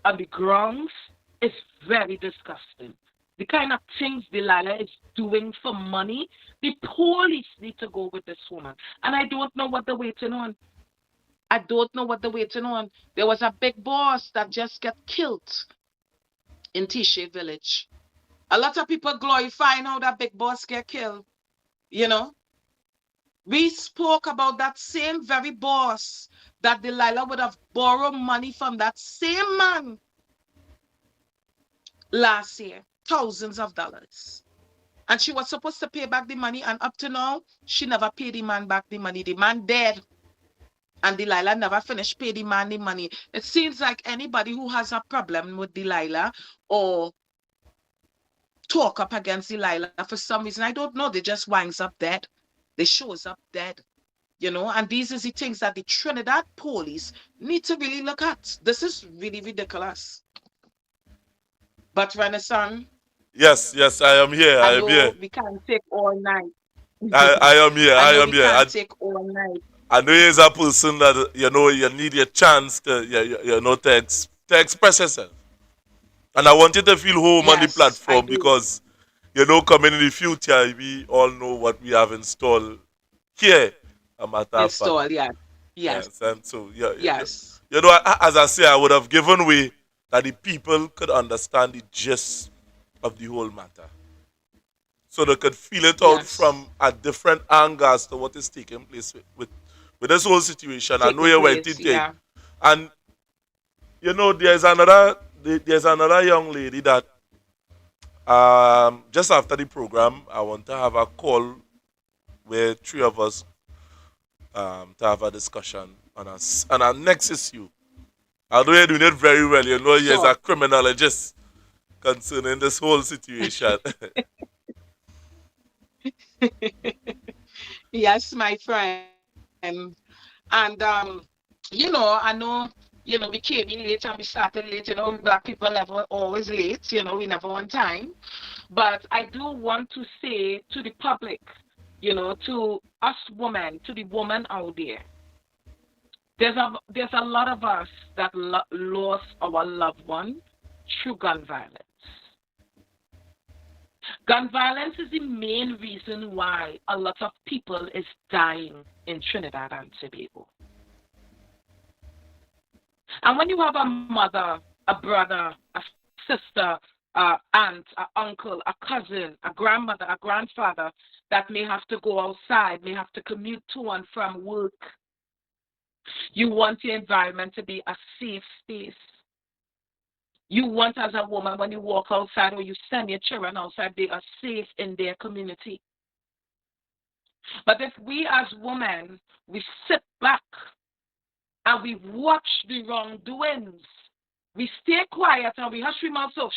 on the grounds is very disgusting. The kind of things Delilah is doing for money, the police need to go with this woman. And I don't know what they're waiting on. I don't know what they're waiting on. There was a big boss that just got killed in Tishe village. A lot of people glorifying how that big boss get killed. You know, we spoke about that same very boss that Delilah would have borrowed money from that same man last year, thousands of dollars. And she was supposed to pay back the money, and up to now, she never paid the man back the money. The man dead, and Delilah never finished paying the man the money. It seems like anybody who has a problem with Delilah or talk up against Delilah for some reason, I don't know, they just winds up dead. They shows up dead. You know, and these are the things that the Trinidad police need to really look at. This is really ridiculous. But Renaissance, Yes, yes, I am here. I I am here. know we can't take all night. I am here. I I know am we here. can't take all night. I know he's a person that you need your chance to to express yourself. And I want you to feel home on the Yes, I platform do. because coming in the future, we all know what we have installed here. A matter of fact, Install, yeah. Yes, yes, and so yeah, yes, as I say, I would have given way that the people could understand the gist of the whole matter, so they could feel it out yes. from a different angle as to what is taking place with this whole situation. I know Taking you went place, into it, yeah. and there's another young lady that just after the program I want to have a call where three of us to have a discussion on our next issue. I know you're doing it very well. You know, you're Sure. a criminologist concerning this whole situation. Yes, my friend. And I know, we came in late and we started late, black people never always late, we never on time. But I do want to say to the public, to us women, to the woman out there, there's a lot of us that lost our loved one through gun violence. Gun violence is the main reason why a lot of people is dying in Trinidad and Tobago. And when you have a mother, a brother, a sister, a aunt, a uncle, a cousin, a grandmother, a grandfather that may have to go outside, may have to commute to and from work, you want your environment to be a safe space. You want, as a woman, when you walk outside or you send your children outside, they are safe in their community. But if we as women, we sit back and we watch the wrongdoings, we stay quiet and we hush our mouth, so,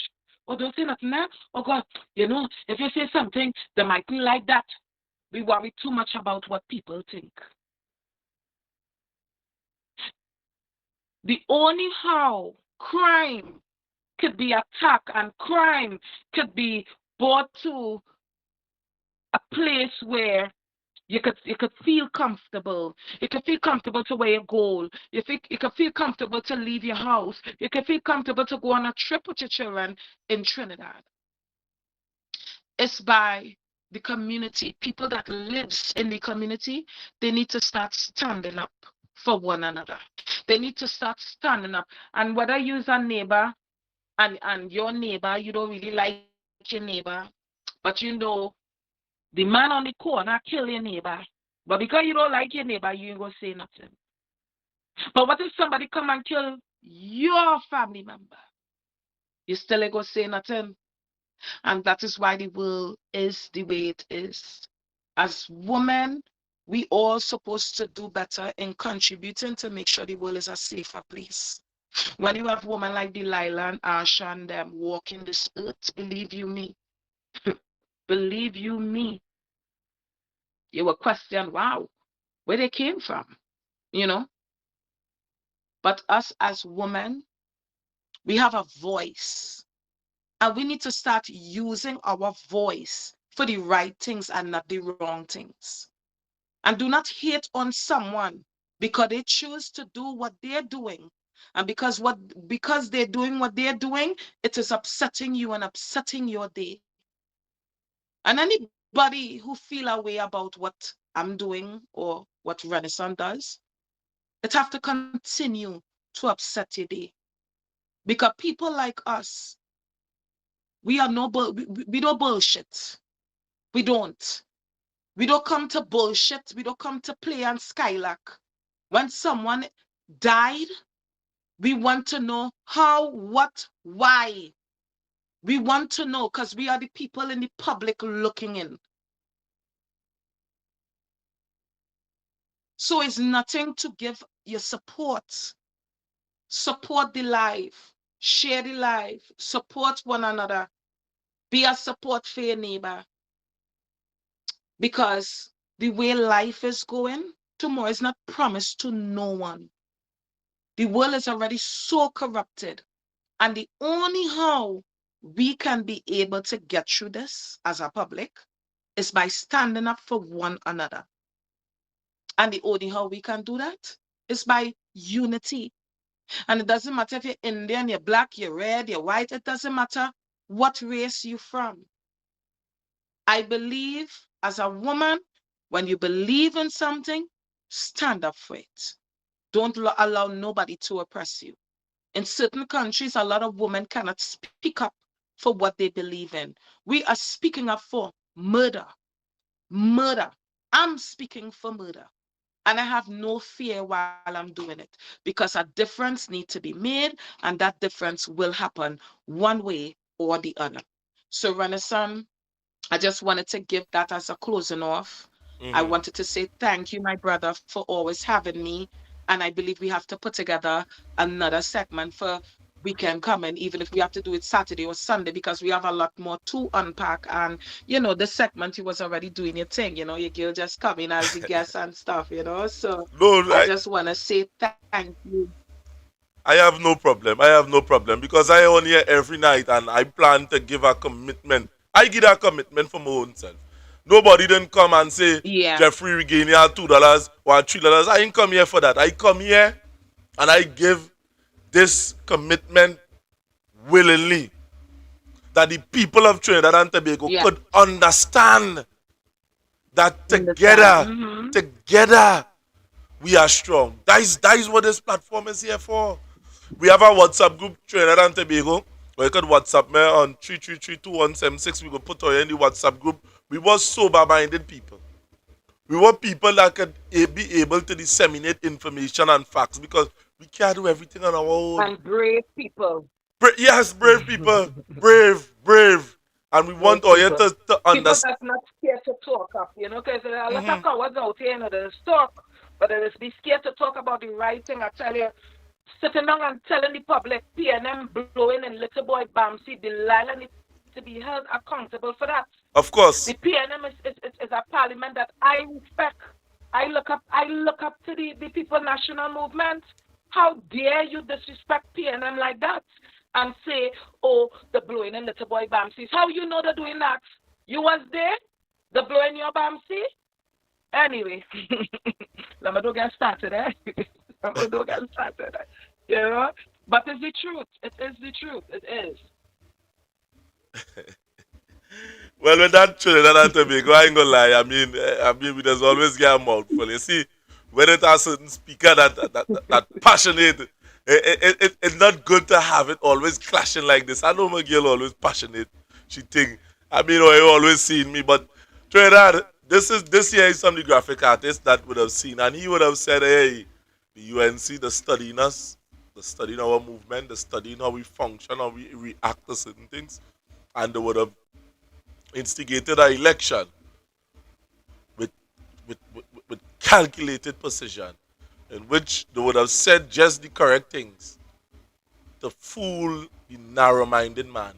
oh, don't say nothing now. Oh, God, if you say something, they might be like that. We worry too much about what people think. The only how crime could be attacked and crime could be brought to a place where you could feel comfortable. You could feel comfortable to wear a goal. You could feel comfortable to leave your house. You could feel comfortable to go on a trip with your children in Trinidad. It's by the community. People that lives in the community, they need to start standing up for one another. They need to start standing up. And whether you're a neighbor and your neighbor, you don't really like your neighbor, but the man on the corner kill your neighbor. But because you don't like your neighbor, you ain't gonna say nothing. But what if somebody come and kill your family member? You still ain't gonna say nothing. And that is why the world is the way it is. As women, we all supposed to do better in contributing to make sure the world is a safer place. When you have women like Delilah and Asha and them walking this earth, believe you me, believe you me, you will question, wow, where they came from, you know? But us as women, we have a voice. And we need to start using our voice for the right things and not the wrong things. And do not hate on someone because they choose to do what they're doing. And because they're doing what they're doing, it is upsetting you and upsetting your day. And anybody who feel a way about what I'm doing or what Renaissance does, It have to continue to upset your day. Because people like us, we are we don't bullshit. We don't. We don't come to bullshit. We don't come to play and skylark. When someone died, we want to know how, what, why. We want to know because we are the people in the public looking in. So it's nothing to give your support. Support the life. Share the life. Support one another. Be a support for your neighbor. Because the way life is going, tomorrow is not promised to no one. The world is already so corrupted. And the only how we can be able to get through this as a public is by standing up for one another. And the only how we can do that is by unity. And it doesn't matter if you're Indian, you're black, you're red, you're white. It doesn't matter what race you're from. I believe as a woman, when you believe in something, stand up for it. Don't allow nobody to oppress you. In certain countries, a lot of women cannot speak up for what they believe in. We are speaking up for murder. Murder. I'm speaking for murder. And I have no fear while I'm doing it because a difference needs to be made and that difference will happen one way or the other. So, Renaissance, I just wanted to give that as a closing off. I wanted to say thank you, my brother, for always having me. And I believe we have to put together another segment for weekend coming, even if we have to do it Saturday or Sunday, because we have a lot more to unpack. And, the segment you was already doing your thing, your girl just coming as the guest and stuff, So No, I just want to say thank you. I have no problem. I have no problem because I on here every night and I plan to give a commitment. I give a commitment for my own self. Nobody didn't come and say, Yeah. Jeffrey, we gain here $2 or $3. I ain't come here for that. I come here and I give this commitment willingly that the people of Trinidad and Tobago could understand that together we are strong. That is what this platform is here for. We have a WhatsApp group, Trinidad and Tobago, where you could WhatsApp me on 333-2176. We could put her in the WhatsApp group. We were sober-minded people. We were people that could be able to disseminate information and facts because we can't do everything on our own. And brave people. Yes, brave people. brave. And we want all you to understand. People that's not scared to talk up, because there are a lot of cowards out here, they talk, but they just be scared to talk about the right thing. I tell you, sitting down and telling the public, PNM blowing and little boy Bamsi, Delilah needs to be held accountable for that. Of course. The PNM is a parliament that I respect. I look up to the People National Movement. How dare you disrespect PNM like that and say, oh, the blowing and little boy Bamsi? How you know they're doing that? You was there? The blowing your Bamsi? Anyway, let me don't get started, But it's the truth. It is the truth. It is. Well, with that Trinidad and Tobago, I ain't gonna lie. I mean, we just always get a mouthful. You see, when it has certain speaker that passionate, it's not good to have it always clashing like this. I know my girl always passionate. She think, you always seen me, but Trinidad, this year is some of the graphic artists that would have seen, and he would have said, hey, the UNC, they're studying us, they're studying our movement, they're studying how we function, how we react to certain things, and they would have instigated an election with calculated precision, in which they would have said just the correct things to fool the narrow-minded man,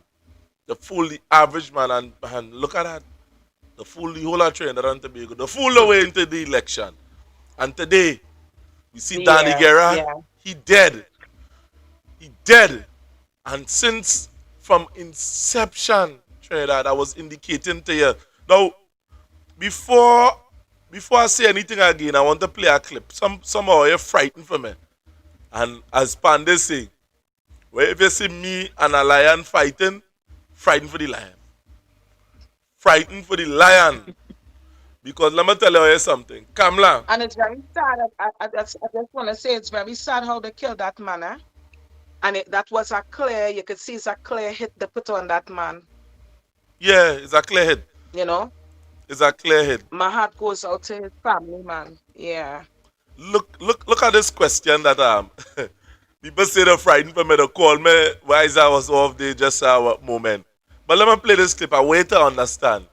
to fool the average man, and look at that, to fool the whole of Trinidad and Tobago, to fool the way into the election. And today, we see Danny Guerra, he dead. And since from inception, Trinidad, I was indicating to you. Now, before I say anything again, I want to play a clip. Somehow you're frightened for me. And as Pandey say, well, if you see me and a lion fighting, frightened for the lion. Frightened for the lion. Because let me tell you something. Kamla, And it's very sad. I just want to say it's very sad how they killed that man. And that was a clear, you could see it's a clear hit they put on that man. yeah, it's a clear hit. You know, It's a clear hit. my heart goes out to his family, man. Yeah. Look at this question that people say they're frightened for me to call me. Why is I was off there just a moment? But let me play this clip. I wait to understand.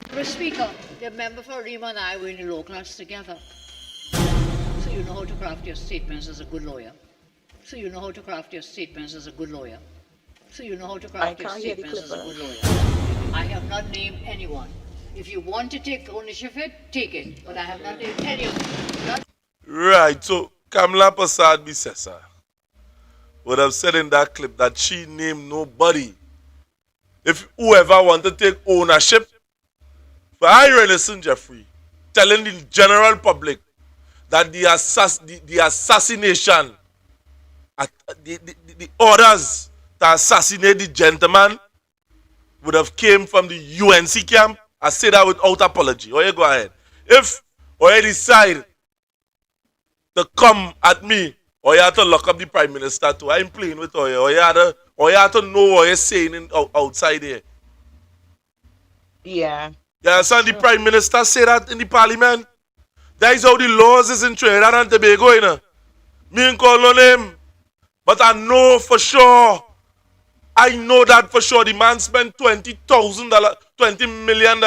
Mr. Speaker, the member for Rima and I were in the law class together. So you know how to craft your statements as a good lawyer. So you know how to craft your statements as a good lawyer. So you know how to craft your statements as a good lawyer. I have not named anyone. If you want to take ownership of it, take it. But I have not named anyone. Right, so Kamla Prasad Bisesa would have said in that clip that she named nobody. If whoever want to take ownership, but I listen, Jeffrey, telling the general public that the assassination, the orders to assassinate the gentleman would have came from the UNC camp. I say that without apology. Or you go ahead. If or you decide to come at me, or you have to lock up the prime minister too, I'm playing with you, or you have to know what you're saying outside here. Yeah. You understand? The prime minister say that in the parliament. That is how the laws is in Trinidad and Tobago, you know. Me ain't call no name. But I know for sure. I know that for sure. The man spent $20 million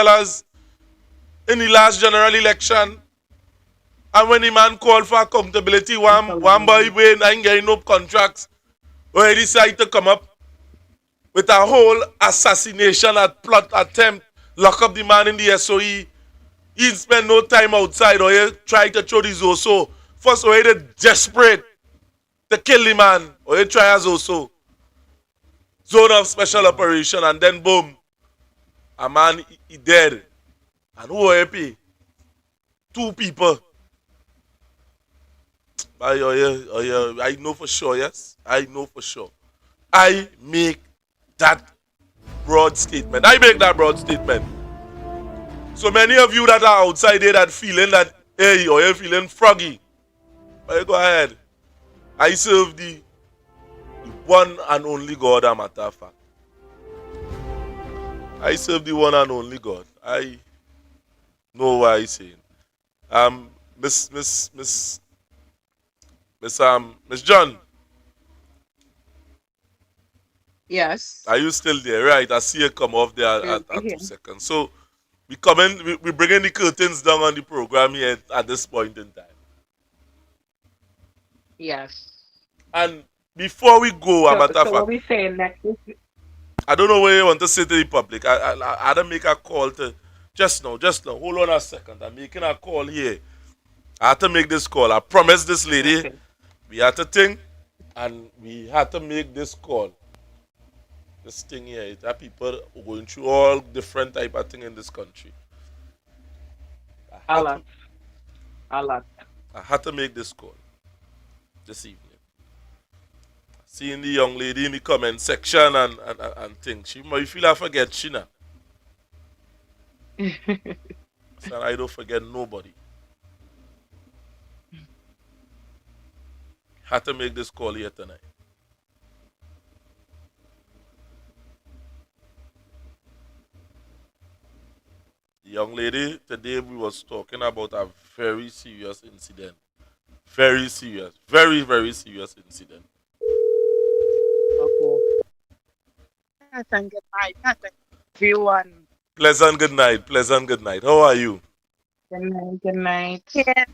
in the last general election. And when the man called for accountability, one boy win and getting no contracts, where he decided to come up with a whole assassination at plot attempt, lock up the man in the SOE. He didn't spend no time outside, or he tried to throw the Zoso. First, or he did desperate to kill the man, or he try as Zoso. Zone of special operation, and then boom, a man he dead. And who are happy? 2 people. I know for sure, yes? I know for sure. I make that broad statement. I make that broad statement. So many of you that are outside there that feeling that, hey, or you're feeling froggy, well, go ahead. I serve the one and only God, a matter of fact. I serve the one and only God. I know what I'm saying. Miss John. Yes. Are you still there? Right, I see you come off there at 2 seconds. So we bringing the curtains down on the program here at this point in time. Yes. And before we go, a matter of fact, what we saying next is, I don't know what you want to say to the public. I had to make a call to just now. Hold on a second. I'm making a call here. I had to make this call. I promised this lady okay. we had to think, and we had to make this call. This thing here, that people are going through all different type of thing in this country. A lot. I had to make this call this evening. Seeing the young lady in the comment section and things, she might feel I forget she now. So I don't forget nobody. Had to make this call here tonight. The young lady, today we was talking about a very serious incident. Very serious. Very, very serious incident. Okay. Thank you, everyone. Pleasant good night. Pleasant good night. How are you? Good night. Yeah,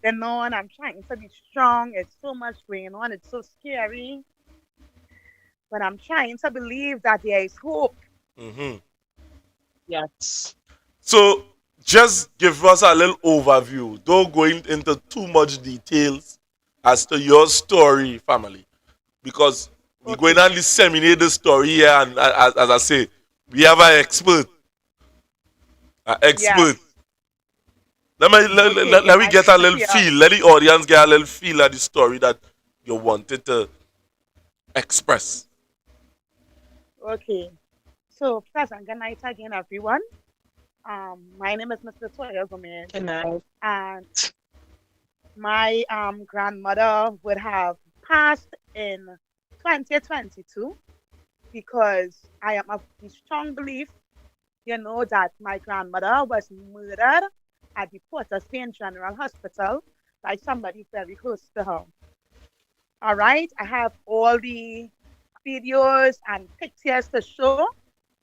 going on. I'm trying to be strong. It's so much going on. It's so scary. But I'm trying to believe that there is hope. Mm-hmm. Yes. So just give us a little overview. Don't go into too much details as to your story, family. Because we're going to disseminate the story here, and as I say, we have an expert. Yeah. Let me get a little feel. Let the audience get a little feel of the story that you wanted to express. Okay. So, pleasant good night again, everyone. My name is Mr. Toya Gomez, Good night. and my grandmother would have passed in 2022 because I am of the strong belief, that my grandmother was murdered at the Port of Spain General Hospital by somebody very close to her. All right, I have all the videos and pictures to show,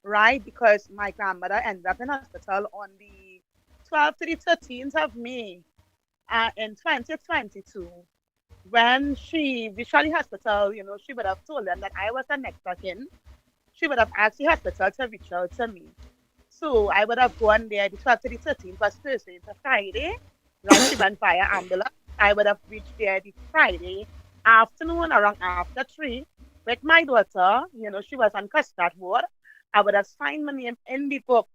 right? Because my grandmother ended up in hospital on the 12th to the 13th of May in 2022. When she reached the hospital, she would have told them that I was the next of kin. She would have asked the hospital to reach out to me. So I would have gone there. The 12th to the 13th was Thursday to Friday. Right, she went via ambulance. I would have reached there the Friday afternoon around after 3 with my daughter. She was on custard ward. I would have signed my name in the book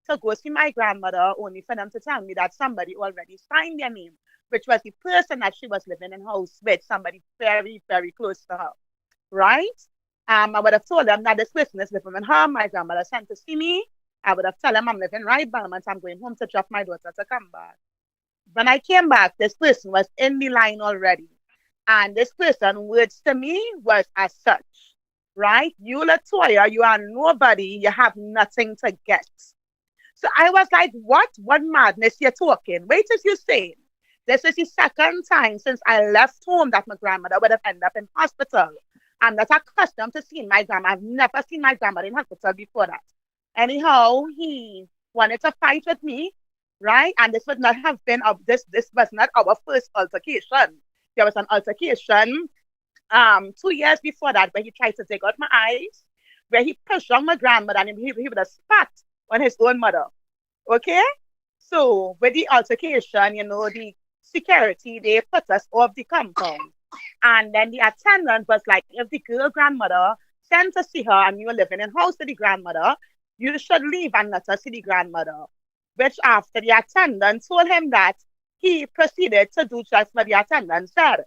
to go see my grandmother, only for them to tell me that somebody already signed their name, which was the person that she was living in house with, somebody very, very close to her. Right? I would have told them that this person is living with her. My grandmother sent to see me. I would have told them I'm living right Belmont. I'm going home to drop my daughter to come back. When I came back, this person was in the line already. And this person, words to me, was as such. Right? You, Latoya, you are nobody. You have nothing to get. So I was like, what? What madness you're talking? Wait till you say. This is the second time since I left home that my grandmother would have ended up in hospital. I'm not accustomed to seeing my grandma. I've never seen my grandmother in hospital before that. Anyhow, he wanted to fight with me, right? And this would not have been this was not our first altercation. There was an altercation 2 years before that where he tried to dig out my eyes, where he pushed on my grandmother and he would have spat on his own mother. Okay? So with the altercation, the security, they put us off the compound. And then the attendant was like, if the girl grandmother sent to see her and you were living in house with the grandmother, you should leave and let her see the grandmother. Which after the attendant told him that, he proceeded to do just what the attendant said.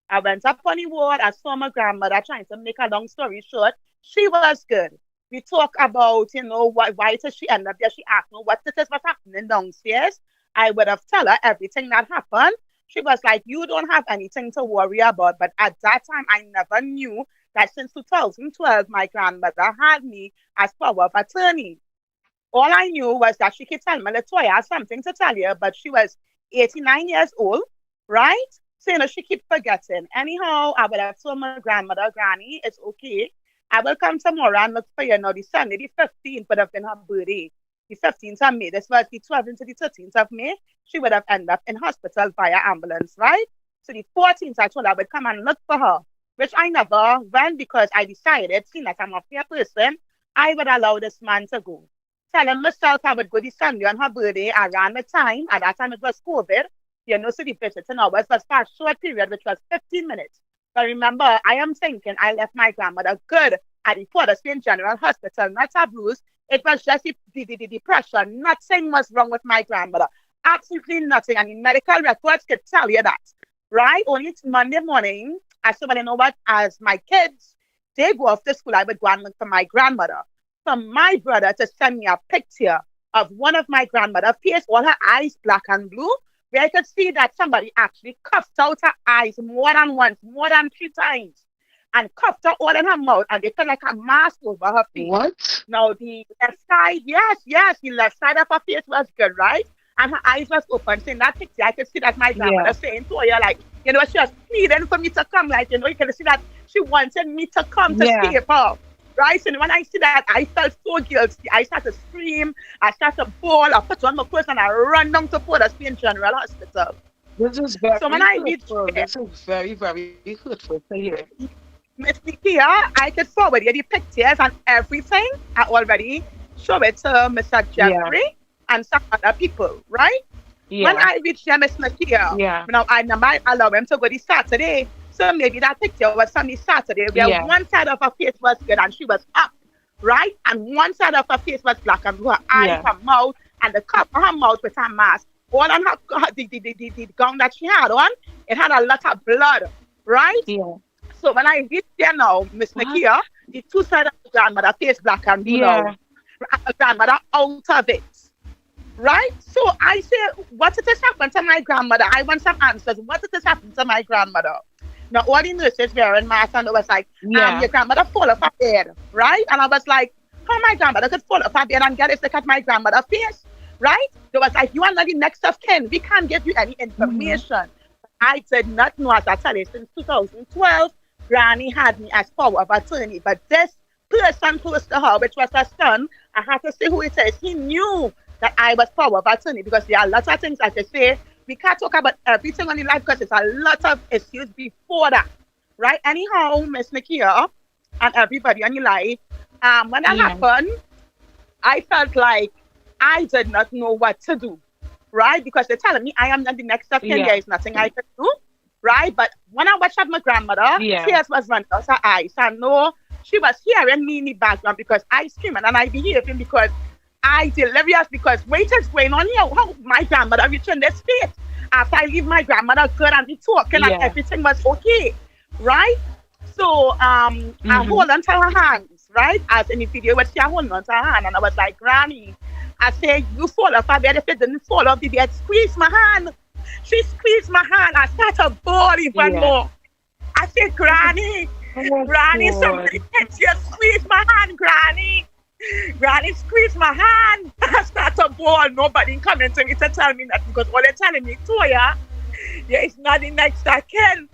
I went up on the ward, I saw my grandmother, trying to make a long story short. She was good. We talk about, why did she end up there? She asked me what was happening downstairs. I would have told her everything that happened. She was like, you don't have anything to worry about. But at that time, I never knew that since 2012, my grandmother had me as power of attorney. All I knew was that she could tell me, Latoya, I have something to tell you, but she was 89 years old, right? So, she keep forgetting. Anyhow, I would have told my grandmother, Granny, it's okay. I will come tomorrow and look for you. Now, the Sunday, the 15th, would have been her birthday. The 15th of May. This was the 12th to the 13th of May. She would have ended up in hospital via ambulance, right? So the 14th, I told her I would come and look for her, which I never went because I decided, seeing that I'm a fair person, I would allow this man to go. Telling myself I would go the Sunday on her birthday. I ran the time. At that time, it was COVID. So the visiting hours was for a short period, which was 15 minutes. But remember, I am thinking I left my grandmother good at the Port of Spain General Hospital, not a bruise. It was just the depression. Nothing was wrong with my grandmother. Absolutely nothing. And the medical records could tell you that. Right? Only Monday morning, as somebody know what, as my kids, they go off to school, I would go and look for my grandmother. For my brother to send me a picture of one of my grandmother's face, all her eyes black and blue, where I could see that somebody actually cuffed out her eyes more than once, more than 3 times, and cuffed her all in her mouth, and they felt like a mask over her face. What? Now, the left side, yes, the left side of her face was good, right? And her eyes was open. So in that picture, I could see that my grandmother saying to her, like, she was pleading for me to come, like, you can see that she wanted me to come to save her. Right? So when I see that, I felt so guilty. I started to scream. I started to bawl. I put on my clothes and I ran down to Port of Spain General Hospital. This is very so when I reached hurtful. This is very, very hurtful to hear. Miss Nikia, I could forward you the pictures and everything. I already show it to Mr. Jeffrey and some other people, right? Yeah. When I reached there, Miss Nikia, now I might allow him to go this Saturday. So maybe that picture was Sunday, Saturday, where one side of her face was good and she was up, right? And one side of her face was black and blue, her eyes, her mouth, and the cup of her mouth with her mask. All on her, the gown that she had on, it had a lot of blood, right? Yeah. So when I reached there now, Miss Nakia, the 2 sides of the grandmother face black and blue now. And the grandmother out of it. right? So I say, what did this happen to my grandmother? I want some answers. What did this happen to my grandmother? Now, all the nurses were in mass and it was like, Yeah. your grandmother fall off her bed, right? And I was like, how my grandmother could fall off her bed and get a look at my grandmother's face, right? They was like, you are not the next of kin. We can't give you any information. I did not know, as I tell you, since 2012, Granny had me as power of attorney. But this person close to her, which was her son, I had to say who it is. He knew that I was power of attorney because there are lots of things, as I say, we can't talk about everything on the life because there's a lot of issues before that, right? Anyhow, Miss Nikia and everybody on your life, when that happened, I felt like I did not know what to do, right? Because they're telling me I am not the next of kin. There is nothing I can do, right? But when I watched my grandmother, tears was running out her eyes. I know she was hearing me in the background because I screaming and I behaving because I delirious because wait is going on here. How my grandmother reached in this state after I leave my grandmother good and be talking and everything was okay, right? So I hold on to her hands, right? As in the video, where she holding on to her hand and I was like, Granny, I said, you fall off her bed. If it didn't fall off the bed, squeeze my hand. She squeezed my hand. I started to bawl even more. I said, Granny, Granny, somebody can just squeeze my hand, Granny. Granny squeezed my hand. I started to bawl. Nobody coming to me to tell me that because all they're telling me, Toya, there is nothing next I can.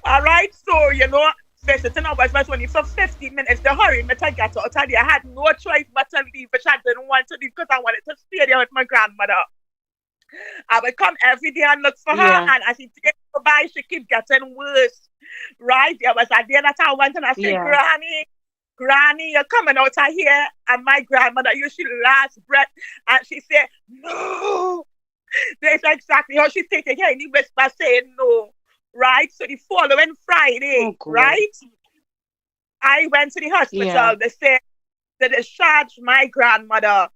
All right, so, you know, the sitting I was only for 15 minutes. They hurried me to get out of there. I had no choice but to leave, which I didn't want to leave because I wanted to stay there with my grandmother. I would come every day and look for her, and as she takes her by, she keep getting worse. Right? There was a day that I went and I said, Granny, you're coming out of here. And my grandmother used her last breath, and she said, no. That's exactly how she's taking her in the whisper saying no. Right? So the following Friday, right? I went to the hospital. They said they discharged my grandmother.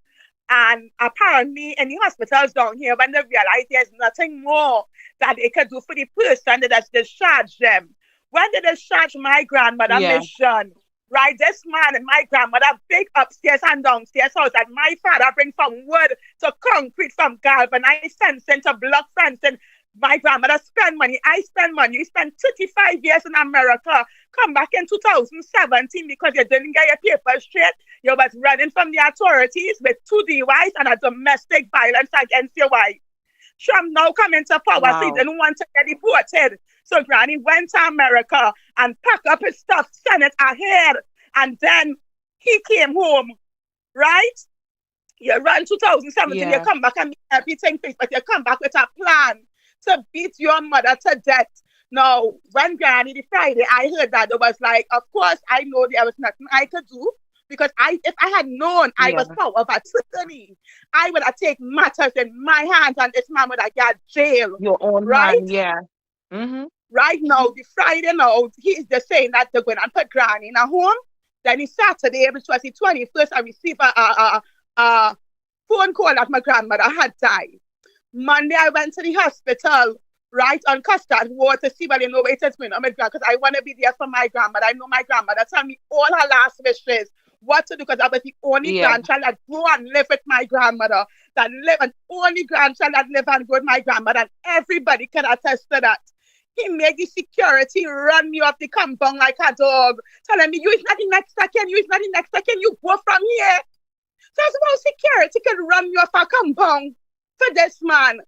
And apparently in the hospitals down here, when they realize there's nothing more that they could do for the person that has discharged them. When they discharged my grandmother, mission, right? This man and my grandmother big upstairs and downstairs house that my father bring from wood to concrete, from galvanized fencing to block fencing. My grandmother spent money. I spend money. You spent 35 years in America. Come back in 2017 because you didn't get your papers straight. You was running from the authorities with 2 DUIs and a domestic violence against your wife. Trump now coming to power, so he didn't want to get deported. So Granny went to America and packed up his stuff, sent it ahead. And then he came home, right? You run 2017, you come back and everything fixed, but you come back with a plan to beat your mother to death. Now, when Granny, the Friday, I heard that, it was like, of course, I know there was nothing I could do because if I had known I was power of attorney, I would have taken matters in my hands and this man would have got jail. Your own right? Man, Right now, the Friday now, he's just saying that they're going to put Granny in a home. Then the Saturday, which was the 21st, I received a phone call that my grandmother had died. Monday, I went to the hospital, right, on Custard Ward to see whether you know where it is going on my grandmother, because I want to be there for my grandmother. I know my grandmother tell me all her last wishes, what to do, because I was the only grandchild that grew and live with my grandmother, that live, and only grandchild that live and grow with my grandmother, and everybody can attest to that. He made the security run me off the compound like a dog, telling me, you is not the next second, you is not the next second, you go from here. So I suppose security can run me off a compound for this man,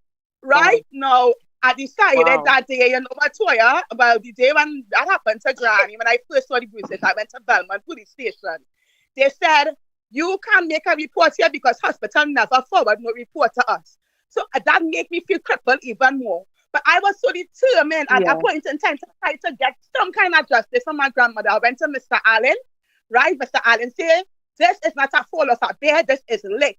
right? Now, I decided that day, you know what, Toya, about the day when that happened to Granny, when I first saw the bruises, I went to Belmont Police Station. They said, you can't make a report here because hospital never forward no report to us. So that made me feel crippled even more. But I was so determined at that point in time to try to get some kind of justice for my grandmother. I went to Mr. Allen, right? Mr. Allen said, this is not a fall of a bed, this is late.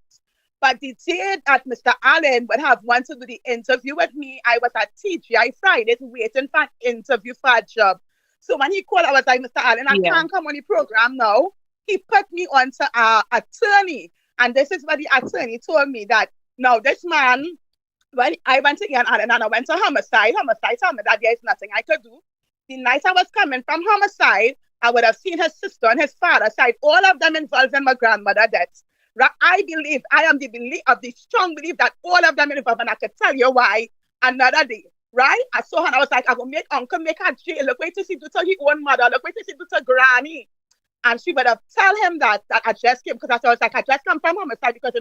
But the day that Mr. Allen would have wanted to do the interview with me, I was at TGI Fridays waiting for an interview for a job. So when he called, I was like, Mr. Allen, I can't come on the program now. He put me on to an attorney. And this is what the attorney told me, that now this man, when I went to Ian Allen and I went to homicide told me that there is nothing I could do. The night I was coming from homicide, I would have seen his sister and his father side, all of them involved in my grandmother's death. Right? I am the strong belief that all of them involved, and I could tell you why another day. Right? I saw her and I was like, I will make uncle make her jail. Look, wait till she do to her own mother. Look, wait till she do to granny. And she would have tell him that I just came, because I was like, I just come from homicide because,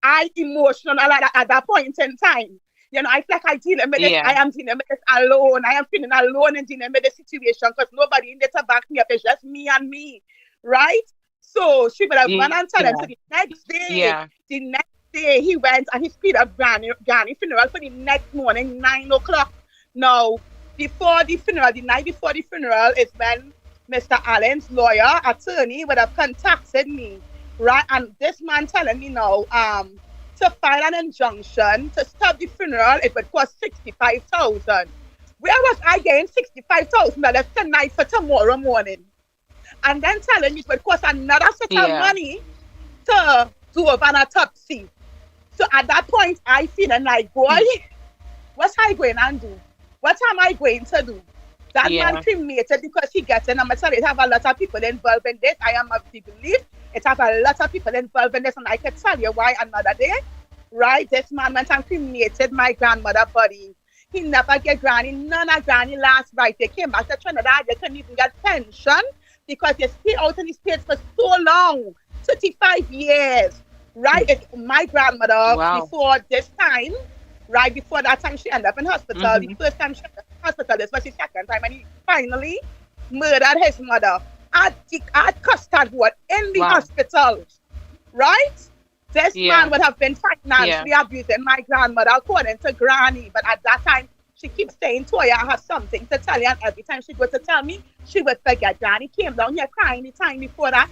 I emotional at that point in time. I feel like I dealing with this. I am dealing with this alone. I am feeling alone in dealing with the situation because nobody in there to back me up. It's just me and me. Right? So she would have gone and tell him. So the next day he went and he speed up Granny funeral for the next morning, 9 o'clock. Now, before the funeral, the night before the funeral is when Mr. Allen's lawyer, attorney, would have contacted me, right? And this man telling me now, to file an injunction to stop the funeral, it would cost $65,000. Where was I getting $65,000 tonight for tomorrow morning? And then telling me it would cost another set of money to do an autopsy. So at that point, I feeling like, boy, what's I going to do? What am I going to do? That man cremated because he gets in. I'm sorry, it have a lot of people involved in this. I am of the belief it have a lot of people involved in this, and I can tell you why another day. Right? This man went and cremated my grandmother's body. He never get granny, none of granny last right. They came back to Trinidad, they couldn't even get pension because they stayed out in the States for so long, 35 years. Right? My grandmother, before this time, right before that time she ended up in hospital, the first time she ended up in hospital, this was the second time, and he finally murdered his mother at custard ward in the hospital. Right? This man would have been financially abusing my grandmother according to Granny, but at that time she keeps saying Toya has something to tell you, and every time she goes to tell me, she would forget. Granny came down here crying the time before that,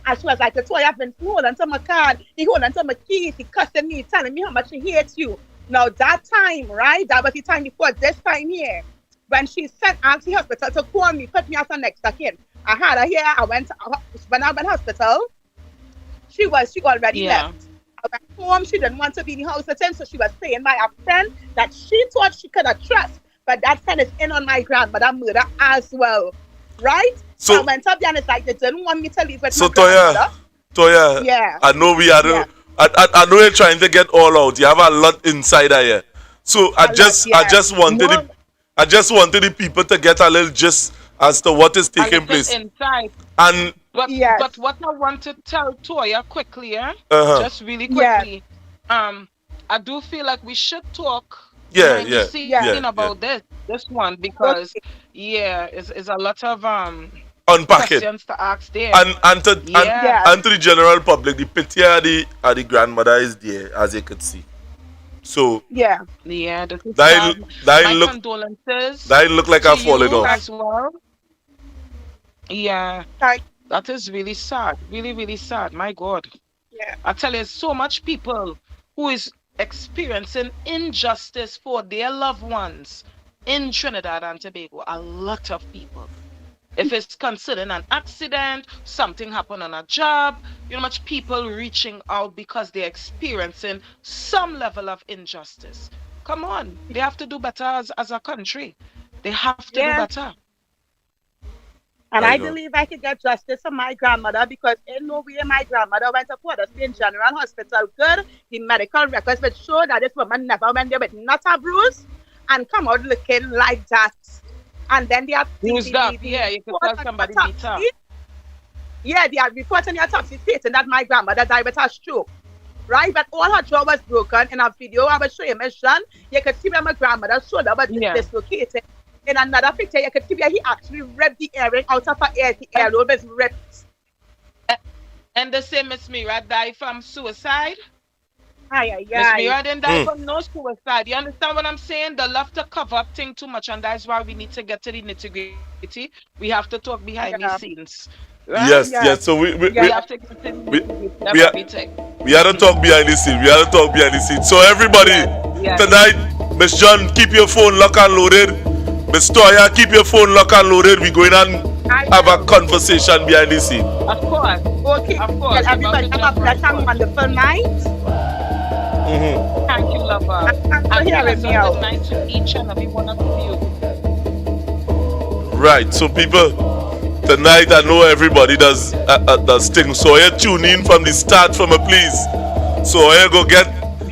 and she was like, Toya have been holding to my card, he holding to my keys, he cussing me, telling me how much he hates you. Now that time, right, that was the time before this time here, when she sent Auntie Hospital to call me, put me as a next of kin. I had her here, when I went hospital, she already left. I went home, she didn't want to be in the house with him, so she was staying by a friend that she thought she could have trust, but that friend is in on my grandmother murder as well. Right? So I went up there and it's like they didn't want me to leave with my grandmother. Toya, I know we are I know you're trying to get all out. You have a lot inside here. So I just wanted the people to get a little gist as to what is taking place. Inside. But what I want to tell Toya quickly, just really quickly, I do feel like we should talk about this one because it's a lot of unpack questions to ask there. And to the general public, the picture of the grandmother is there, as you could see. So my condolences. That look like I'm falling off as well. Yeah, that is really sad. Really, really sad. My God. Yeah. I tell you, so much people who is experiencing injustice for their loved ones in Trinidad and Tobago. A lot of people. If it's considered an accident, something happened on a job, much people reaching out because they're experiencing some level of injustice. Come on, they have to do better as a country. They have to do better. And I believe I could get justice for my grandmother because in no way my grandmother went to Port of Spain General Hospital. Good, the medical records would show that this woman never went there with not a bruise and come out looking like that. And then they have you could tell somebody beat up. Yeah, they are reporting the autopsy stating that my grandmother died with a stroke. Right? But all her jaw was broken. In a video I will show you, Mission, you could see where my grandmother's shoulder was dislocated. In another picture, you could see where he actually ripped the earring out of her ear. The earlobe is ripped. And the same Miss Mira died from suicide? Miss Mira didn't die from no suicide. You understand what I'm saying? They love to cover up things too much, and that's why we need to get to the nitty-gritty. We have to talk behind the scenes. Right? Yes. So we have to get to we have to talk behind the scene. We have to talk behind the scene. So everybody, tonight, Miss John, keep your phone locked and loaded. Miss Toya, keep your phone locked and loaded. We're going and have a conversation behind the scene. Of course. Okay. Of course. Well, everybody have a blessed and wonderful night. Thank you, lover. Thanks for hearing me out. Good night to each and every one of you. Right. So people, tonight I know everybody does things. So you tune in from the start for me, please. So you go get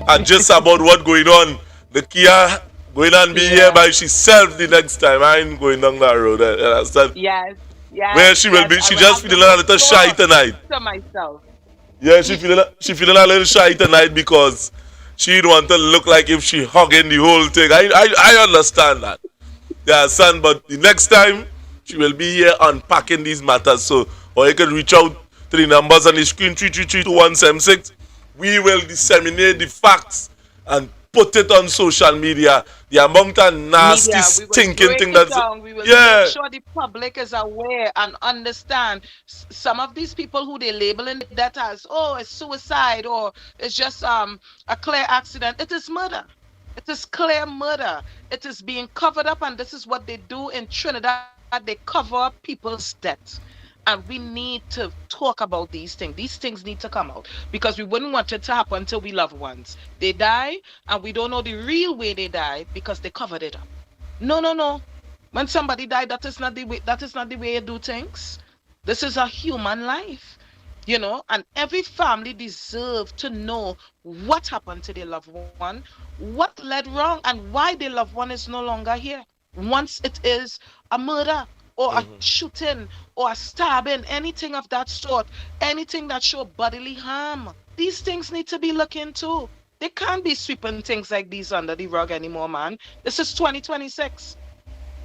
and just about what going on. The Kia going on be here by herself the next time. I ain't going down that road. You understand? Yes, yes. Where she will yes, be, I she will just have feeling to a little shy restore tonight. to myself. Yeah, she feeling a little shy tonight because she don't want to look like if she hugging the whole thing. I understand that. Yeah, son, but the next time she will be here unpacking these matters. So, or you can reach out to the numbers on the screen 333-2176. We will disseminate the facts and put it on social media. The amount of nasty, Media, we will stinking break thing it that's down. We will yeah. make sure the public is aware and understand some of these people who they labeling that as, oh, it's suicide or it's just a clear accident. It is murder. It is clear murder. It is being covered up, and this is what they do in Trinidad. They cover up people's death. And we need to talk about these things. These things need to come out because we wouldn't want it to happen to we loved ones. They die, and we don't know the real way they died because they covered it up. No, no, no. When somebody died, that is not the way. That is not the way you do things. This is a human life, and every family deserves to know what happened to their loved one, what led wrong, and why their loved one is no longer here. Once it is a murder or a shooting or a stabbing, anything of that sort, anything that show bodily harm, these things need to be looked into. They can't be sweeping things like these under the rug anymore, man. This is 2026.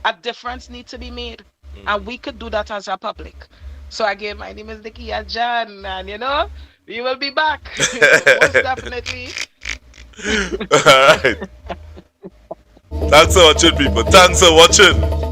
A difference needs to be made. And we could do that as a public. So again, my name is Nikia John, and we will be back. Most definitely. All right. Thanks for watching, people. Thanks for watching.